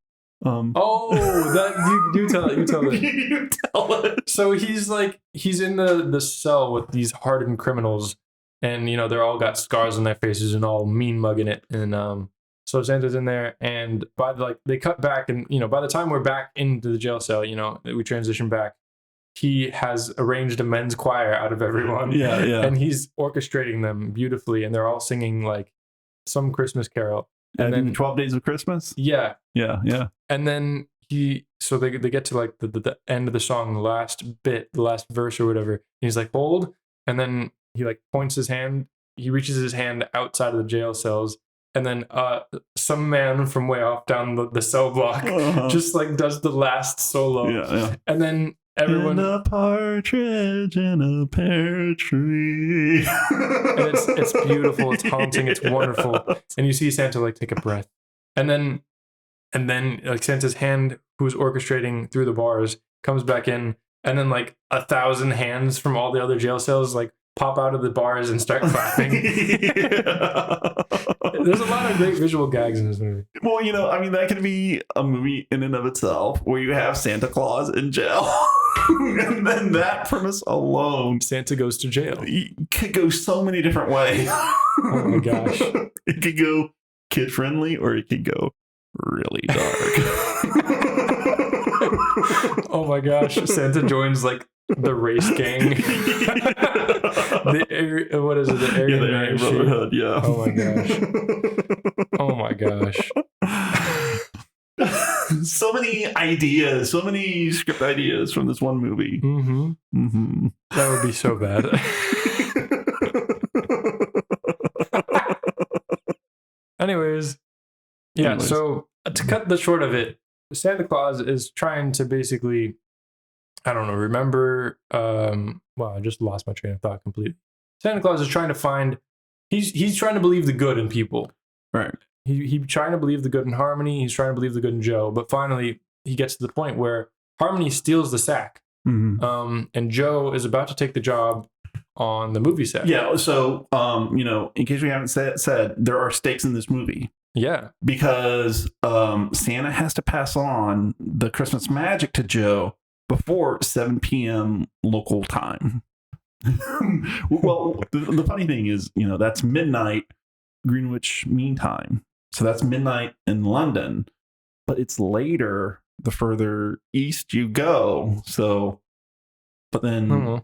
That you tell it. You tell it. You tell it. So he's in the cell with these hardened criminals, and they're all got scars on their faces and all mean mugging it, and so Santa's in there, and they cut back, and by the time we're back into the jail cell, we transition back. He has arranged a men's choir out of everyone, yeah, and he's orchestrating them beautifully, and they're all singing like some Christmas carol. And then 12 Days of Christmas. Yeah. And then they get to like the end of the song, the last verse or whatever. And he's like, hold, and then he like points his hand. He reaches his hand outside of the jail cells, and then some man from way off down the cell block just like does the last solo. Yeah. And then everyone. And a partridge in a pear tree. And it's beautiful. It's haunting. It's wonderful. And you see Santa like take a breath, and then like Santa's hand, who's orchestrating through the bars, comes back in, and then like 1,000 hands from all the other jail cells like pop out of the bars and start clapping. There's a lot of great visual gags in this movie. Well, that could be a movie in and of itself where you have Santa Claus in jail. And then that premise alone, Santa goes to jail. It could go so many different ways. Oh my gosh. It could go kid friendly or it could go really dark. Oh my gosh. Santa joins like the race gang. What is it? The Aryan Brotherhood, yeah. Oh my gosh. So many ideas, so many script ideas from this one movie. That would be so bad. Anyways. So to cut the short of it, Santa Claus is trying to basically, I don't know, remember, I just lost my train of thought completely. Santa Claus is trying to find, he's trying to believe the good in people. Right. He's trying to believe the good in Harmony. He's trying to believe the good in Joe. But finally, he gets to the point where Harmony steals the sack. And Joe is about to take the job on the movie set. Yeah. So, in case we haven't said, there are stakes in this movie. Yeah. Because Santa has to pass on the Christmas magic to Joe before 7 p.m. local time. Well, the funny thing is, that's midnight Greenwich Mean Time. So that's midnight in London, but it's later the further east you go. So, but then,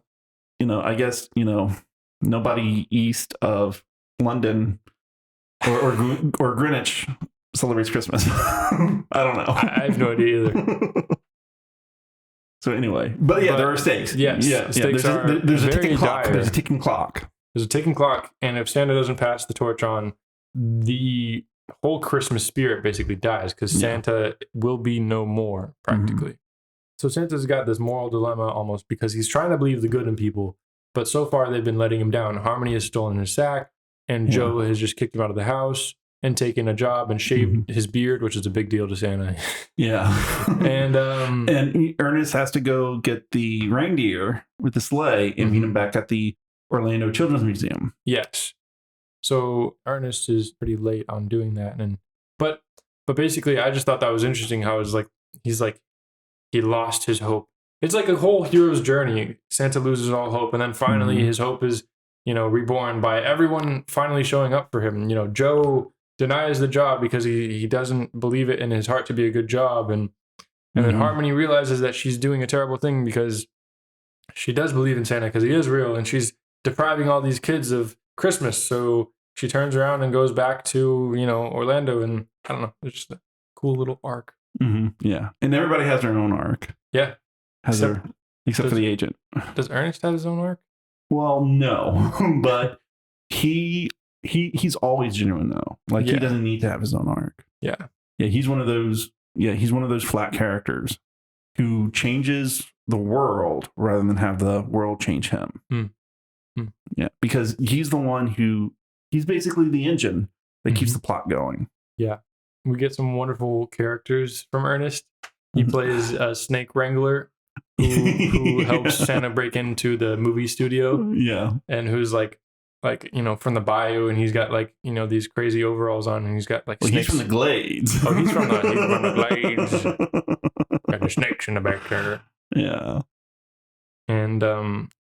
I guess, nobody east of London or Greenwich celebrates Christmas. I don't know. I have no idea either. So anyway, but there are stakes. Yes. Yeah. Stakes There's a ticking clock. dire. There's a ticking clock. There's a ticking clock. And if Santa doesn't pass the torch on, the whole Christmas spirit basically dies because Santa will be no more practically. So Santa's got this moral dilemma almost because he's trying to believe the good in people, but so far they've been letting him down. Harmony has stolen his sack, and Joe has just kicked him out of the house and taken a job and shaved his beard, which is a big deal to Santa. Yeah. And Ernest has to go get the reindeer with the sleigh and meet him back at the Orlando Children's Museum. Yes. So Ernest is pretty late on doing that, but basically, I just thought that was interesting. How it's like he lost his hope. It's like a whole hero's journey. Santa loses all hope, and then finally his hope is reborn by everyone finally showing up for him. Joe denies the job because he doesn't believe it in his heart to be a good job, and then Harmony realizes that she's doing a terrible thing because she does believe in Santa because he is real, and she's depriving all these kids of Christmas. So she turns around and goes back to, Orlando, and I don't know. It's just a cool little arc. Yeah. And everybody has their own arc. Yeah. Except for the agent. Does Ernest have his own arc? Well, no, but he's always genuine though. Like he doesn't need to have his own arc. Yeah. Yeah. He's one of those flat characters who changes the world rather than have the world change him. Mm. Mm. Yeah, because he's the one he's basically the engine that keeps the plot going. Yeah. We get some wonderful characters from Ernest. He plays a snake wrangler who helps Santa break into the movie studio. Yeah. And who's like, from the bayou, and he's got these crazy overalls on, and he's got snakes. He's from the Glades. Oh, he's from the Glades. Got the snakes in the back there. Yeah. And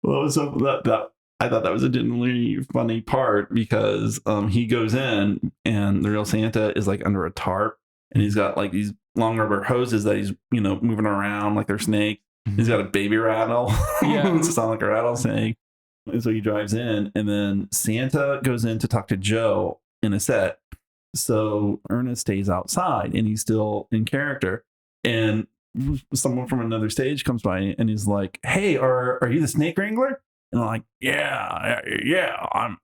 well, so that I thought that was a genuinely funny part because he goes in and the real Santa is like under a tarp, and he's got like these long rubber hoses that he's moving around like they're snakes. He's got a baby rattle. Yeah. It's sound like a rattlesnake. And so he drives in, and then Santa goes in to talk to Joe in a set. So Ernest stays outside, and he's still in character. And someone from another stage comes by, and he's like, "Hey, are you the snake wrangler?" And I'm like, "Yeah,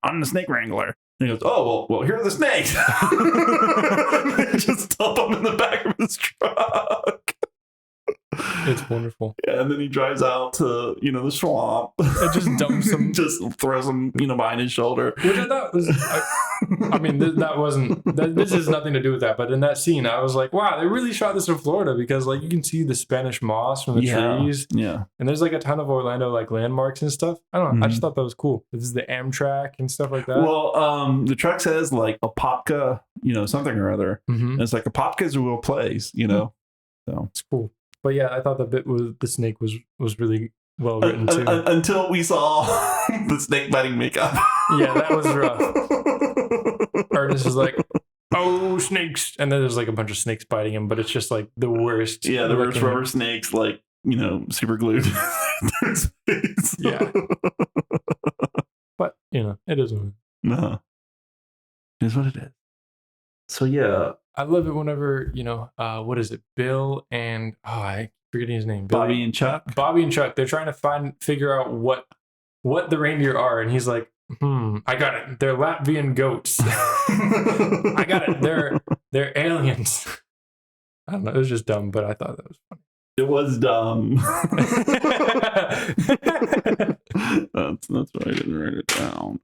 I'm the snake wrangler." And he goes, "Oh, well, here are the snakes." They just dump them in the back of his truck. It's wonderful. Yeah, and then he drives out to the swamp. It just dumps them, just throws them behind his shoulder. Which I thought was, that wasn't. This has nothing to do with that. But in that scene, I was like, wow, they really shot this in Florida because you can see the Spanish moss from the trees. Yeah, and there's a ton of Orlando landmarks and stuff. I don't know. I just thought that was cool. This is the Amtrak and stuff like that. Well, the truck says Apopka, something or other. And it's Apopka is a real place, So it's cool. But yeah, I thought the bit with the snake was really well written too. Until we saw the snake biting makeup. Yeah, that was rough. Ernest is like, "Oh, snakes!" And then there's a bunch of snakes biting him, but it's just the worst. Yeah, the worst rubber snakes, super glued to his face. Yeah. But it is what it is. No, it is what it is. So yeah. I love it whenever, what is it? Bill and I forgetting his name. Bobby and Chuck. Bobby and Chuck. They're trying to figure out what the reindeer are, and he's like, I got it. They're Latvian goats. I got it. They're aliens. I don't know. It was just dumb, but I thought that was funny. It was dumb. That's why I didn't write it down.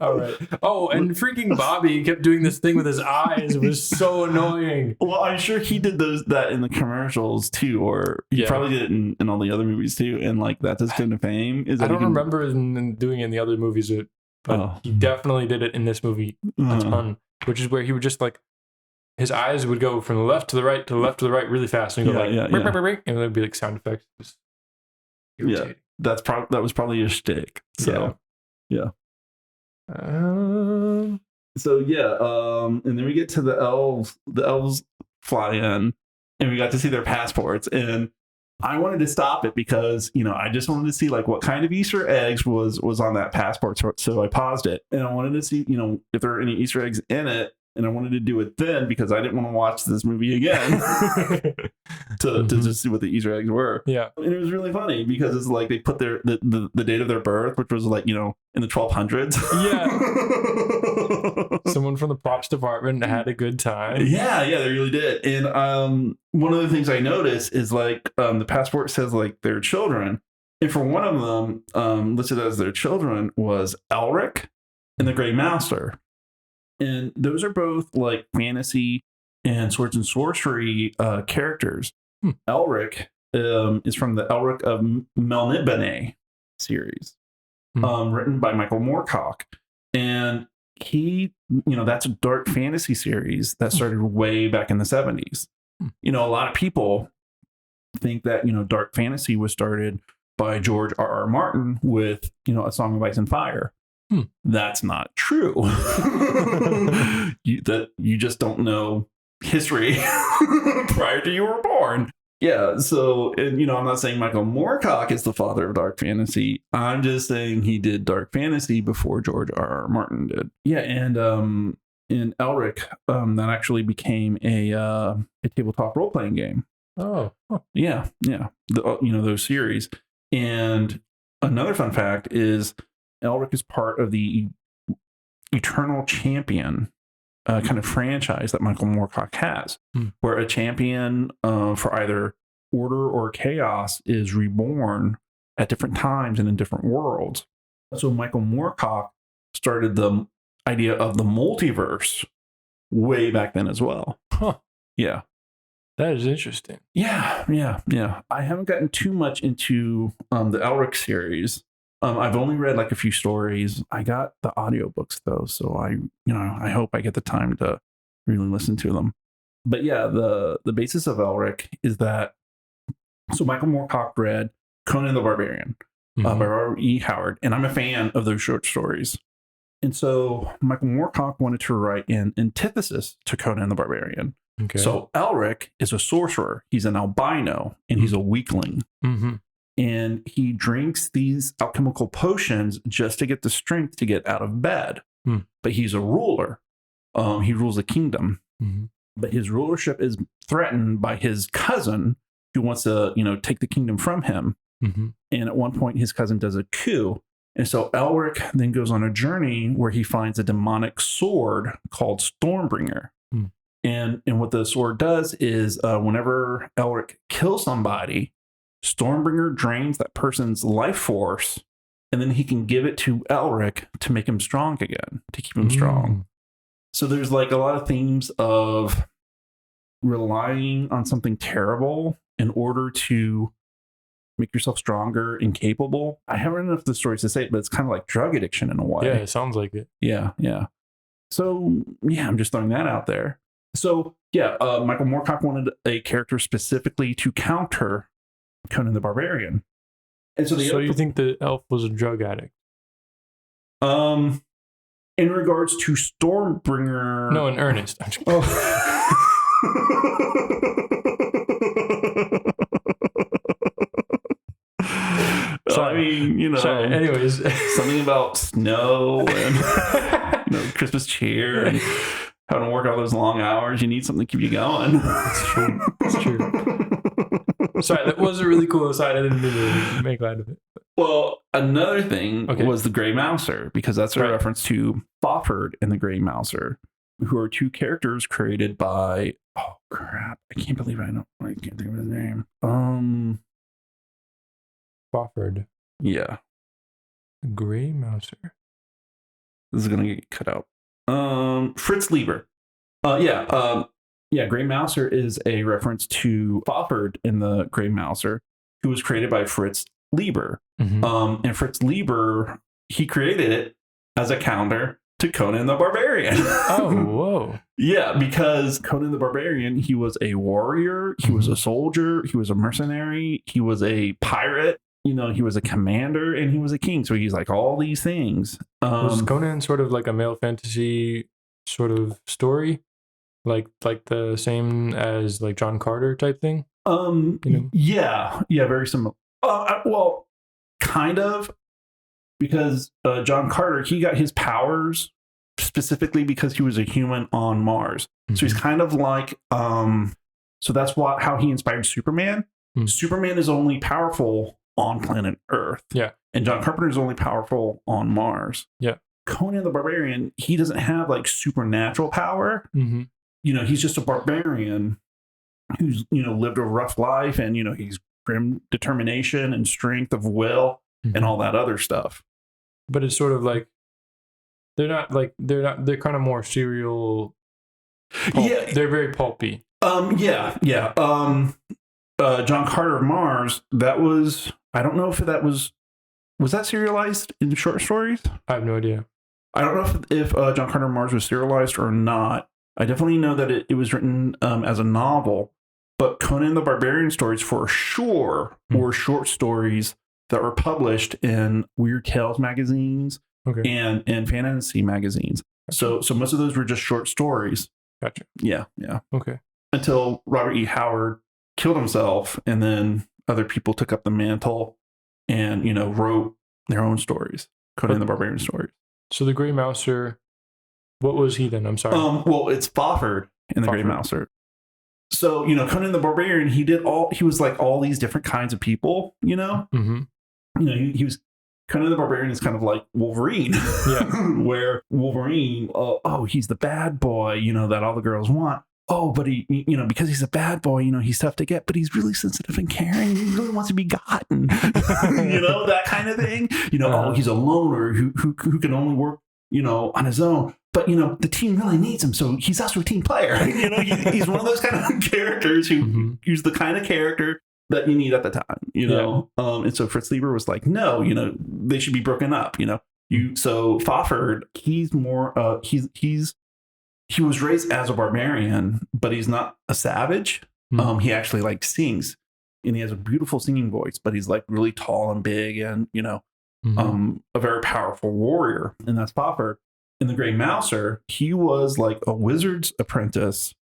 All right. Oh, and freaking Bobby kept doing this thing with his eyes. It was so annoying. Well, I'm sure he did that in the commercials too, or he probably did it in all the other movies too. And that's his claim to fame. I don't remember him doing it in the other movies, but he definitely did it in this movie a ton. Which is where he would just his eyes would go from the left to the right to the left to the right really fast, and he'd go and there'd be sound effects. Yeah, that was probably a shtick. So yeah. So yeah, and then we get to the elves. The elves fly in, and we got to see their passports. And I wanted to stop it because I just wanted to see what kind of Easter eggs was on that passport. So I paused it, and I wanted to see if there were any Easter eggs in it. And I wanted to do it then because I didn't want to watch this movie again to just see what the Easter eggs were. Yeah. And it was really funny because it's they put the date of their birth, which was in the 1200s. Yeah. Someone from the props department had a good time. Yeah, they really did. And one of the things I noticed is the passport says their children. And for one of them, listed as their children was Elric and the Grey Mouser. And those are both fantasy and swords and sorcery characters. Elric is from the Elric of Melnibone series, written by Michael Moorcock. And he, that's a dark fantasy series that started way back in the 70s. A lot of people think that, dark fantasy was started by George R.R. Martin with, A Song of Ice and Fire. That's not true. You just don't know history prior to you were born. Yeah, so, and I'm not saying Michael Moorcock is the father of dark fantasy. I'm just saying he did dark fantasy before George R.R. Martin did. Yeah, and in Elric, that actually became a tabletop role playing game. Oh, huh. Yeah. Those series. And another fun fact is Elric is part of the Eternal Champion kind of franchise that Michael Moorcock has, where a champion for either order or chaos is reborn at different times and in different worlds. So Michael Moorcock started the idea of the multiverse way back then as well. Huh. Yeah. That is interesting. Yeah. I haven't gotten too much into the Elric series. I've only read like a few stories. I got the audiobooks though, so I hope I get the time to really listen to them. But yeah, the basis of Elric is that so Michael Moorcock read Conan the Barbarian by Robert E. Howard, and I'm a fan of those short stories. And so Michael Moorcock wanted to write an antithesis to Conan the Barbarian. Okay. So Elric is a sorcerer. He's an albino, and he's a weakling. And he drinks these alchemical potions just to get the strength to get out of bed. But he's a ruler. He rules a kingdom. But his rulership is threatened by his cousin who wants to, take the kingdom from him. And at one point, his cousin does a coup. And so Elric then goes on a journey where he finds a demonic sword called Stormbringer. And what the sword does is whenever Elric kills somebody, Stormbringer drains that person's life force, and then he can give it to Elric to make him strong again, to keep him strong. So there's like a lot of themes of relying on something terrible in order to make yourself stronger and capable. I haven't enough of the stories to say it, but it's kind of like drug addiction in a way. Yeah, it sounds like it. Yeah. So, yeah, I'm just throwing that out there. So, yeah, Michael Moorcock wanted a character specifically to counter Conan the Barbarian. And so you think the elf was a drug addict? In regards to Stormbringer... No, in Ernest. Sorry, anyways, something about snow and Christmas cheer and having to work all those long hours. You need something to keep you going. It's true. Sorry, that was a really cool aside. I didn't mean to make light of it. Well, another thing was the Grey Mouser, because that's a reference to Fafhrd and the Grey Mouser, who are two characters created by... Oh, crap. I can't believe I can't think of his name. Fafhrd. Yeah. Grey Mouser. This is going to get cut out. Fritz Lieber. Grey Mouser is a reference to Fafhrd in the Grey Mouser, who was created by Fritz Lieber. And Fritz Lieber, he created it as a counter to Conan the Barbarian. Oh, whoa. Yeah, because Conan the Barbarian, he was a warrior, he was a soldier, he was a mercenary, he was a pirate, he was a commander, and he was a king. So he's like all these things. Was Conan sort of like a male fantasy sort of story? Like the same as like John Carter type thing? Yeah, very similar. Well, kind of, because John Carter, he got his powers specifically because he was a human on Mars. So he's kind of like, so that's how he inspired Superman. Superman is only powerful on planet Earth. Yeah. And John Carpenter is only powerful on Mars. Yeah. Conan the Barbarian, he doesn't have like supernatural power. He's just a barbarian who's, lived a rough life, and, he's grim determination and strength of will and all that other stuff. But it's sort of like, they're kind of more serial. Yeah. They're very pulpy. John Carter of Mars, that was, I don't know if that was that serialized in short stories? I have no idea. I don't know if John Carter of Mars was serialized or not. I definitely know that it was written as a novel, but Conan the Barbarian stories for sure were short stories that were published in Weird Tales magazines and fantasy magazines. Gotcha. So most of those were just short stories. Gotcha. Yeah. Okay. Until Robert E. Howard killed himself, and then other people took up the mantle and, wrote their own stories, Conan the Barbarian stories. So the Grey Mouser, what was he then? I'm sorry. Well, it's Fafhrd in the Grey Mouser. So, Conan the Barbarian, he was like all these different kinds of people, he was Conan the Barbarian is kind of like Wolverine, where Wolverine, he's the bad boy, that all the girls want. Oh, but he, because he's a bad boy, he's tough to get, but he's really sensitive and caring. He really wants to be gotten, that kind of thing. He's a loner who can only work, on his own. But, the team really needs him. So he's also a team player. He's one of those kind of characters who's the kind of character that you need at the time, and so Fritz Lieber was like, no, they should be broken up, so Fafhrd, he's more, he was raised as a barbarian, but he's not a savage. He actually like sings, and he has a beautiful singing voice, but he's like really tall and big and, a very powerful warrior. And that's Fafhrd. And the Grey Mouser, he was like a wizard's apprentice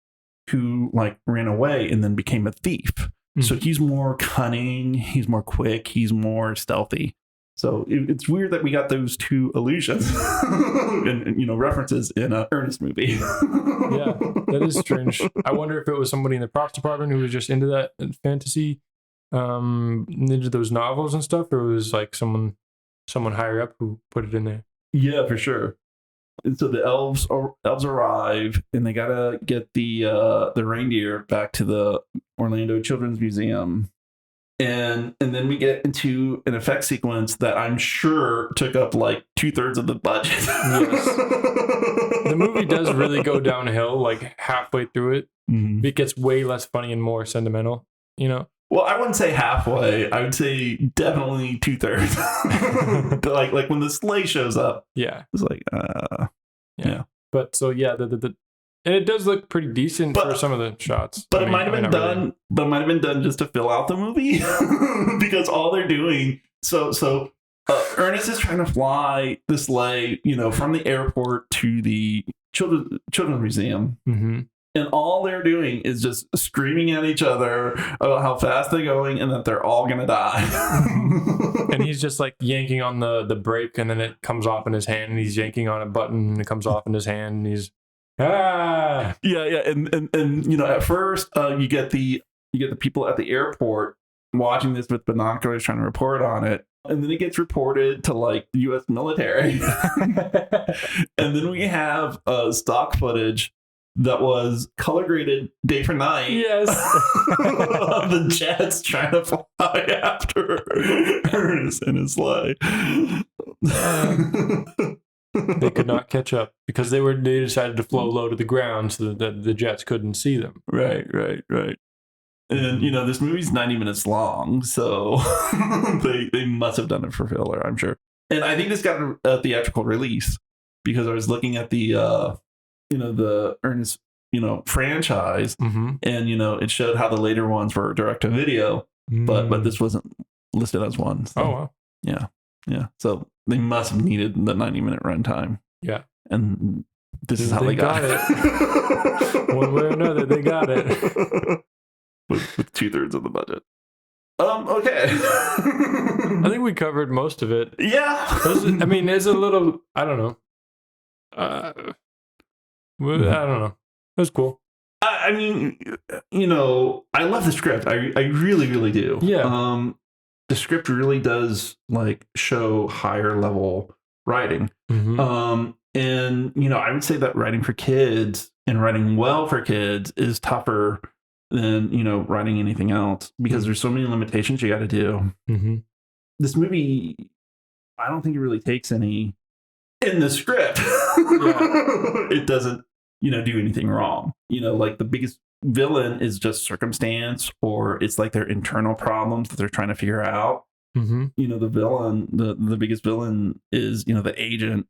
who like ran away and then became a thief. So he's more cunning, he's more quick, he's more stealthy. So it's weird that we got those two illusions and references in an Ernest movie. Yeah, that is strange. I wonder if it was somebody in the props department who was just into that fantasy, into those novels and stuff, or it was like someone higher up who put it in there. Yeah, for sure. And so the elves arrive, and they gotta get the reindeer back to the Orlando Children's Museum, and then we get into an effect sequence that I'm sure took up like 2/3 of the budget. Yes. The movie does really go downhill like halfway through it. It gets way less funny and more sentimental. Well, I wouldn't say halfway. I would say definitely 2/3. like when the sleigh shows up. Yeah. It's like, yeah. But so yeah, and it does look pretty decent for some of the shots. But it might have been done. Really. But it might have been done just to fill out the movie because all they're doing. So Ernest is trying to fly the sleigh, from the airport to the children's museum. And all they're doing is just screaming at each other about how fast they're going and that they're all going to die. And he's just like yanking on the brake, and then it comes off in his hand, and he's yanking on a button and it comes off in his hand, and he's Yeah. And at first you get the people at the airport watching this with binoculars trying to report on it. And then it gets reported to like the US military. And then we have stock footage that was color graded day for night. Yes. Of the jets trying to fly after Ernest and his sleigh. They could not catch up because they decided to flow low to the ground so that the jets couldn't see them. Right. And this movie's 90 minutes long, so they must have done it for filler, I'm sure. And I think this got a theatrical release because I was looking at the the Ernest, franchise, and it showed how the later ones were direct to video, but this wasn't listed as one. So, oh wow. Yeah. So they must have needed the 90-minute runtime. Yeah. And this is how they got it. One way or another, they got it. with 2/3 of the budget. Okay. I think we covered most of it. Yeah. There's a little, I don't know. I don't know. It was cool. I love the script. I really, really do. Yeah. The script really does like show higher level writing. And I would say that writing for kids and writing well for kids is tougher than writing anything else because there's so many limitations you got to do. This movie, I don't think it really takes any in the script. It doesn't do anything wrong. Like the biggest villain is just circumstance, or it's like their internal problems that they're trying to figure out. The villain, the biggest villain is the agent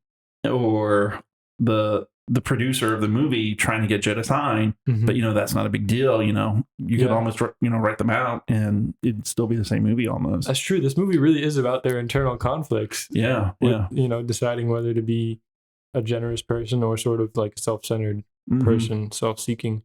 or the producer of the movie trying to get Joe to sign, but that's not a big deal. You could almost write them out and it'd still be the same movie almost. That's true. This movie really is about their internal conflicts. With, deciding whether to be a generous person or sort of like a self-centered person, self-seeking.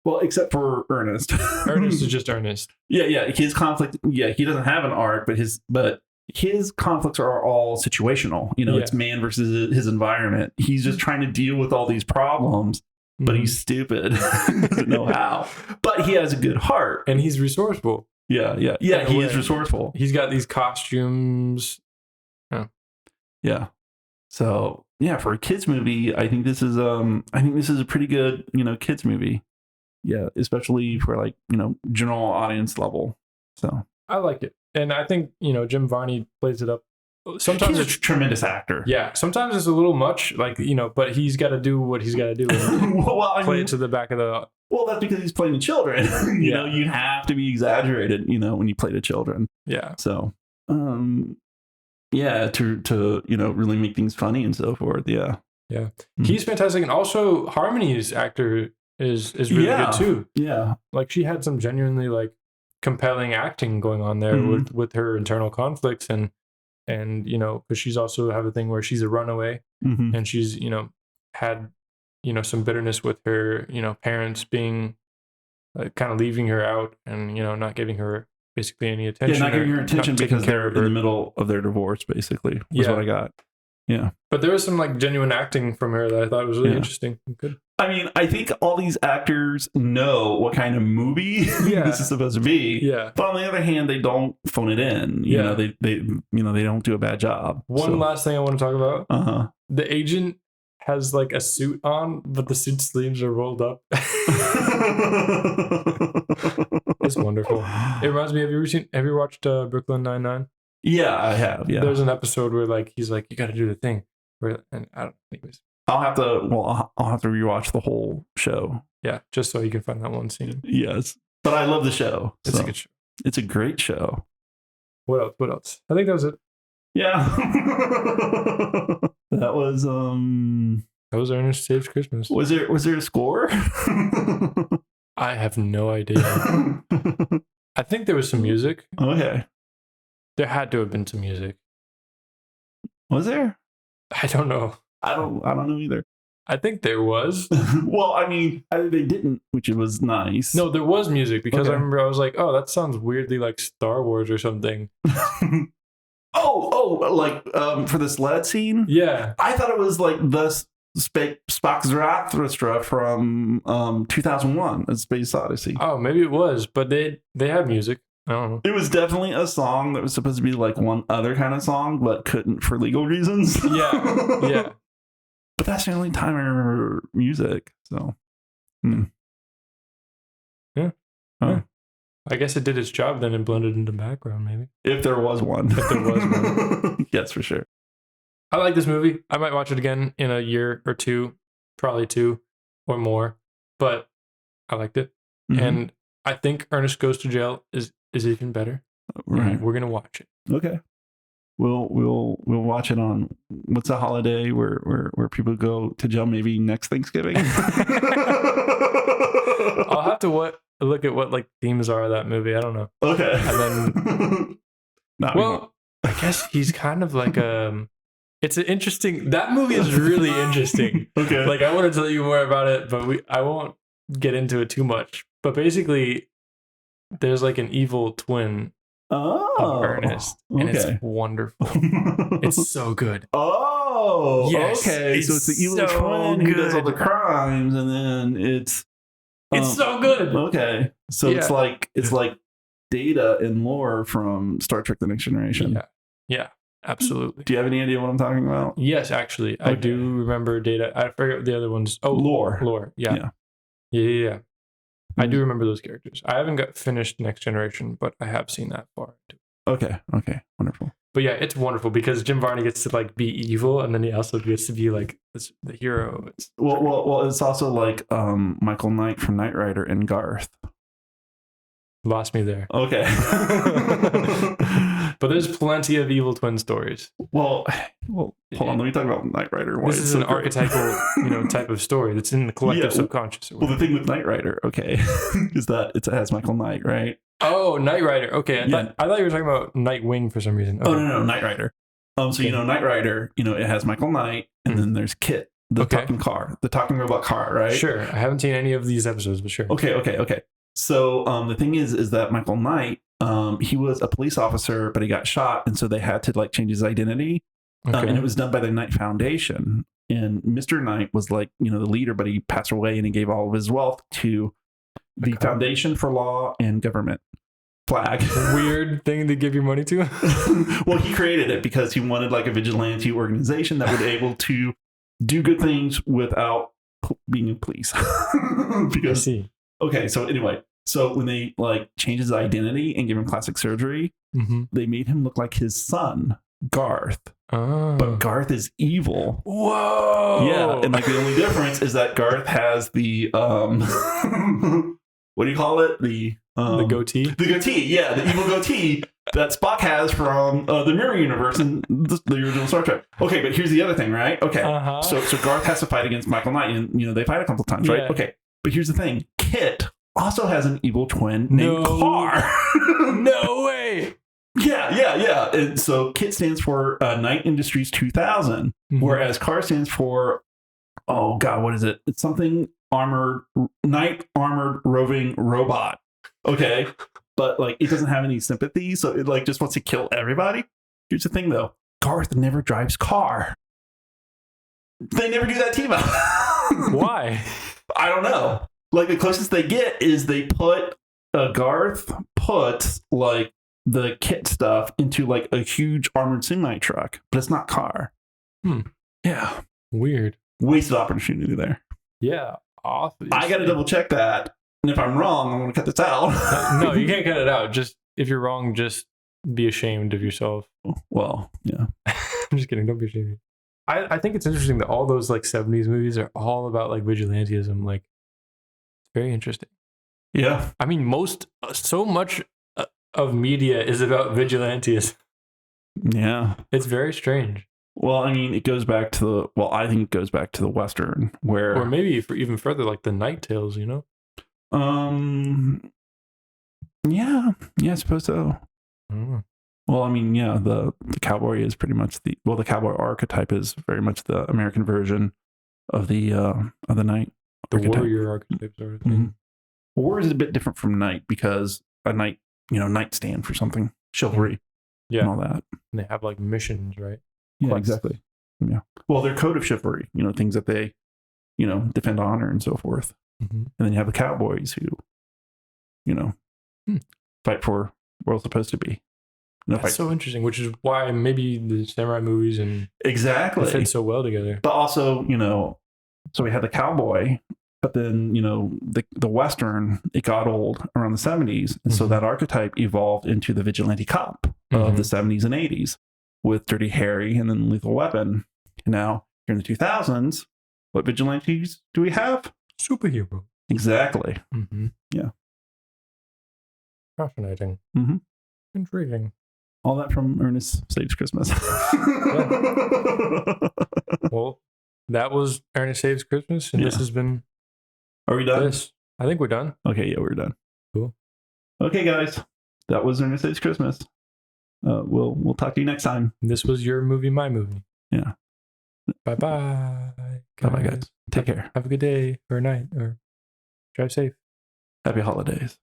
Well, except for Ernest. Ernest is just Ernest. Yeah. His conflict. Yeah, he doesn't have an arc, but his conflicts are all situational. It's man versus his environment. He's just trying to deal with all these problems, but he's stupid. Doesn't know how. But he has a good heart, and he's resourceful. Yeah. He is resourceful. He's got these costumes. Oh, Yeah. So yeah, for a kids movie, I think this is a pretty good, kids movie. Yeah, especially for like, general audience level. So I liked it. And I think, Jim Varney plays it up. Sometimes he's a it's tremendous actor. yeah, sometimes it's a little much, like, but he's got to do what he's got to do and well, play it to the back of the. Well, that's because he's playing the children. You have to be exaggerated, when you play the children. Yeah. So, yeah, to really make things funny and so forth. Yeah. Yeah. He's fantastic. And also Harmony's actor is really good too. Yeah. Like she had some genuinely like compelling acting going on there with her internal conflicts and because she's also have a thing where she's a runaway and she's, had, some bitterness with her, parents being kind of leaving her out and, not giving her basically any attention. Yeah, not giving her attention because they're in the middle of their divorce, basically, was what I got. Yeah. But there was some like genuine acting from her that I thought was really interesting and good. I mean, I think all these actors know what kind of movie this is supposed to be. Yeah. But on the other hand, they don't phone it in. They don't do a bad job. One last thing I want to talk about. The agent has like a suit on, but the suit sleeves are rolled up. It's wonderful. It reminds me. Have you watched Brooklyn Nine-Nine? Yeah, I have. Yeah. There's an episode where like he's like, you got to do the thing. And I don't think it was. I'll have to rewatch the whole show. Yeah, just so you can find that one scene. Yes, but I love the show. It's a good show. It's a great show. What else? I think that was it. Yeah. That was Ernest Saves Christmas. Was there a score? I have no idea. I think there was some music. Okay. There had to have been some music. Was there? I don't know. I don't know either. I think there was. Well, I mean, they didn't, which was nice. No, there was music because I remember I was like, oh, that sounds weirdly like Star Wars or something. like for the sled scene? Yeah. I thought it was like the Spock's Zarathustra from 2001, A Space Odyssey. Oh, maybe it was, but they had music. I don't know. It was definitely a song that was supposed to be like one other kind of song, but couldn't for legal reasons. Yeah. But that's the only time I remember music. So, Yeah. Oh. I guess it did its job then and blended into the background, maybe. If there was one. Yes, for sure. I like this movie. I might watch it again in a year or two, probably 2 or more, but I liked it. And I think Ernest Goes to Jail is even better. Right. We're gonna watch it. Okay. We'll watch it on what's a holiday where people go to jail, maybe next Thanksgiving. I'll have to look at what like themes are of that movie. I don't know. Okay. And then I guess he's kind of like it's an interesting that movie is really interesting. Okay. Like I want to tell you more about it, but I won't get into it too much. But basically there's like an evil twin of Ernest, and it's wonderful. It's so good. Oh, yes, okay. So it's the evil twin who does all the crimes, and then it's so good. Okay, so it's like Data and Lore from Star Trek: The Next Generation. Yeah, absolutely. Do you have any idea what I'm talking about? Yes, actually, I do remember Data. I forget the other ones. Oh, Lore. Yeah. I do remember those characters. I haven't got finished Next Generation, but I have seen that far. Okay, wonderful. But yeah, it's wonderful because Jim Varney gets to like be evil, and then he also gets to be like the hero. Well, it's also like Michael Knight from Knight Rider and Garth. Lost me there. Okay. But there's plenty of evil twin stories. Well, hold on. Let me talk about Knight Rider. This is an archetypal, type of story that's in the collective subconscious. Well, the thing with Knight Rider, is that it has Michael Knight, right? Oh, Knight Rider. Okay, I thought you were talking about Nightwing for some reason. Okay. Oh no, Knight Rider. Knight Rider, it has Michael Knight, and then there's Kit, the talking robot car, right? Sure. I haven't seen any of these episodes, but sure. Okay. So the thing is that Michael Knight, he was a police officer, but he got shot, and so they had to like change his identity, and it was done by the Knight Foundation. And Mr. Knight was like the leader, but he passed away, and he gave all of his wealth to the Foundation for Law and Government. flag. Weird thing to give your money to. Well, he created it because he wanted like a vigilante organization that would be able to do good things without being police. I see. Okay, so anyway, so when they like changed his identity and gave him plastic surgery, they made him look like his son, Garth. But Garth is evil. Whoa. Yeah, and like the only difference is that Garth has the what do you call it? The goatee. The goatee, yeah, the evil goatee that Spock has from the Mirror Universe in the original Star Trek. Okay, but here's the other thing, right? Okay, so Garth has to fight against Michael Knight, and they fight a couple times, right? Okay, but here's the thing: Kit also has an evil twin named Carr. No way. Yeah. And so Kit stands for Knight Industries 2000, whereas Carr stands for, oh God, what is it? It's something Knight Armored Roving Robot. Okay. But like it doesn't have any sympathy, so it like just wants to kill everybody. Here's the thing though. Garth never drives car. They never do that team up. Why? I don't know. Like the closest they get is they put Garth puts like the Kit stuff into like a huge armored semi truck, but it's not car. Yeah. Weird. Wasted opportunity there. Yeah. Obviously. I got to double check that. And if I'm wrong, I'm going to cut this out. No, you can't cut it out. Just if you're wrong, just be ashamed of yourself. Well, yeah. I'm just kidding. Don't be ashamed. I think it's interesting that all those like 70s movies are all about like vigilantism. Like, it's very interesting. Yeah. I mean, so much of media is about vigilantism. Yeah. It's very strange. Well, I mean, it goes back to I think it goes back to the Western where. Or maybe for even further, like the Night Tales, Yeah, I suppose so. Well, I mean, yeah, the cowboy is pretty much the cowboy archetype is very much the American version of the knight. The warrior archetype sort of thing. War is a bit different from knight because a knight, knight stand for something, chivalry, and all that. And they have like missions, right? Yeah, exactly. Yeah. Well, their code of chivalry, things that they, defend honor and so forth. And then you have the cowboys who, fight for where it's supposed to be. That's so interesting, which is why maybe the samurai movies and exactly fit so well together. But also, so we had the cowboy, but then the Western, it got old around the 70s, and so that archetype evolved into the vigilante cop of the 70s and 80s with Dirty Harry and then Lethal Weapon. And now here in the 2000s, what vigilantes do we have? Superhero. Exactly. Yeah. Fascinating. Intriguing. All that from Ernest Saves Christmas. Well, that was Ernest Saves Christmas, and this has been. Are we done? I think we're done. Okay, yeah, we're done. Cool. Okay, guys, that was Ernest Saves Christmas. We'll talk to you next time. This was your movie, my movie. Yeah. Bye-bye. Bye-bye, guys. Take care. Have a good day or night, or drive safe. Happy holidays.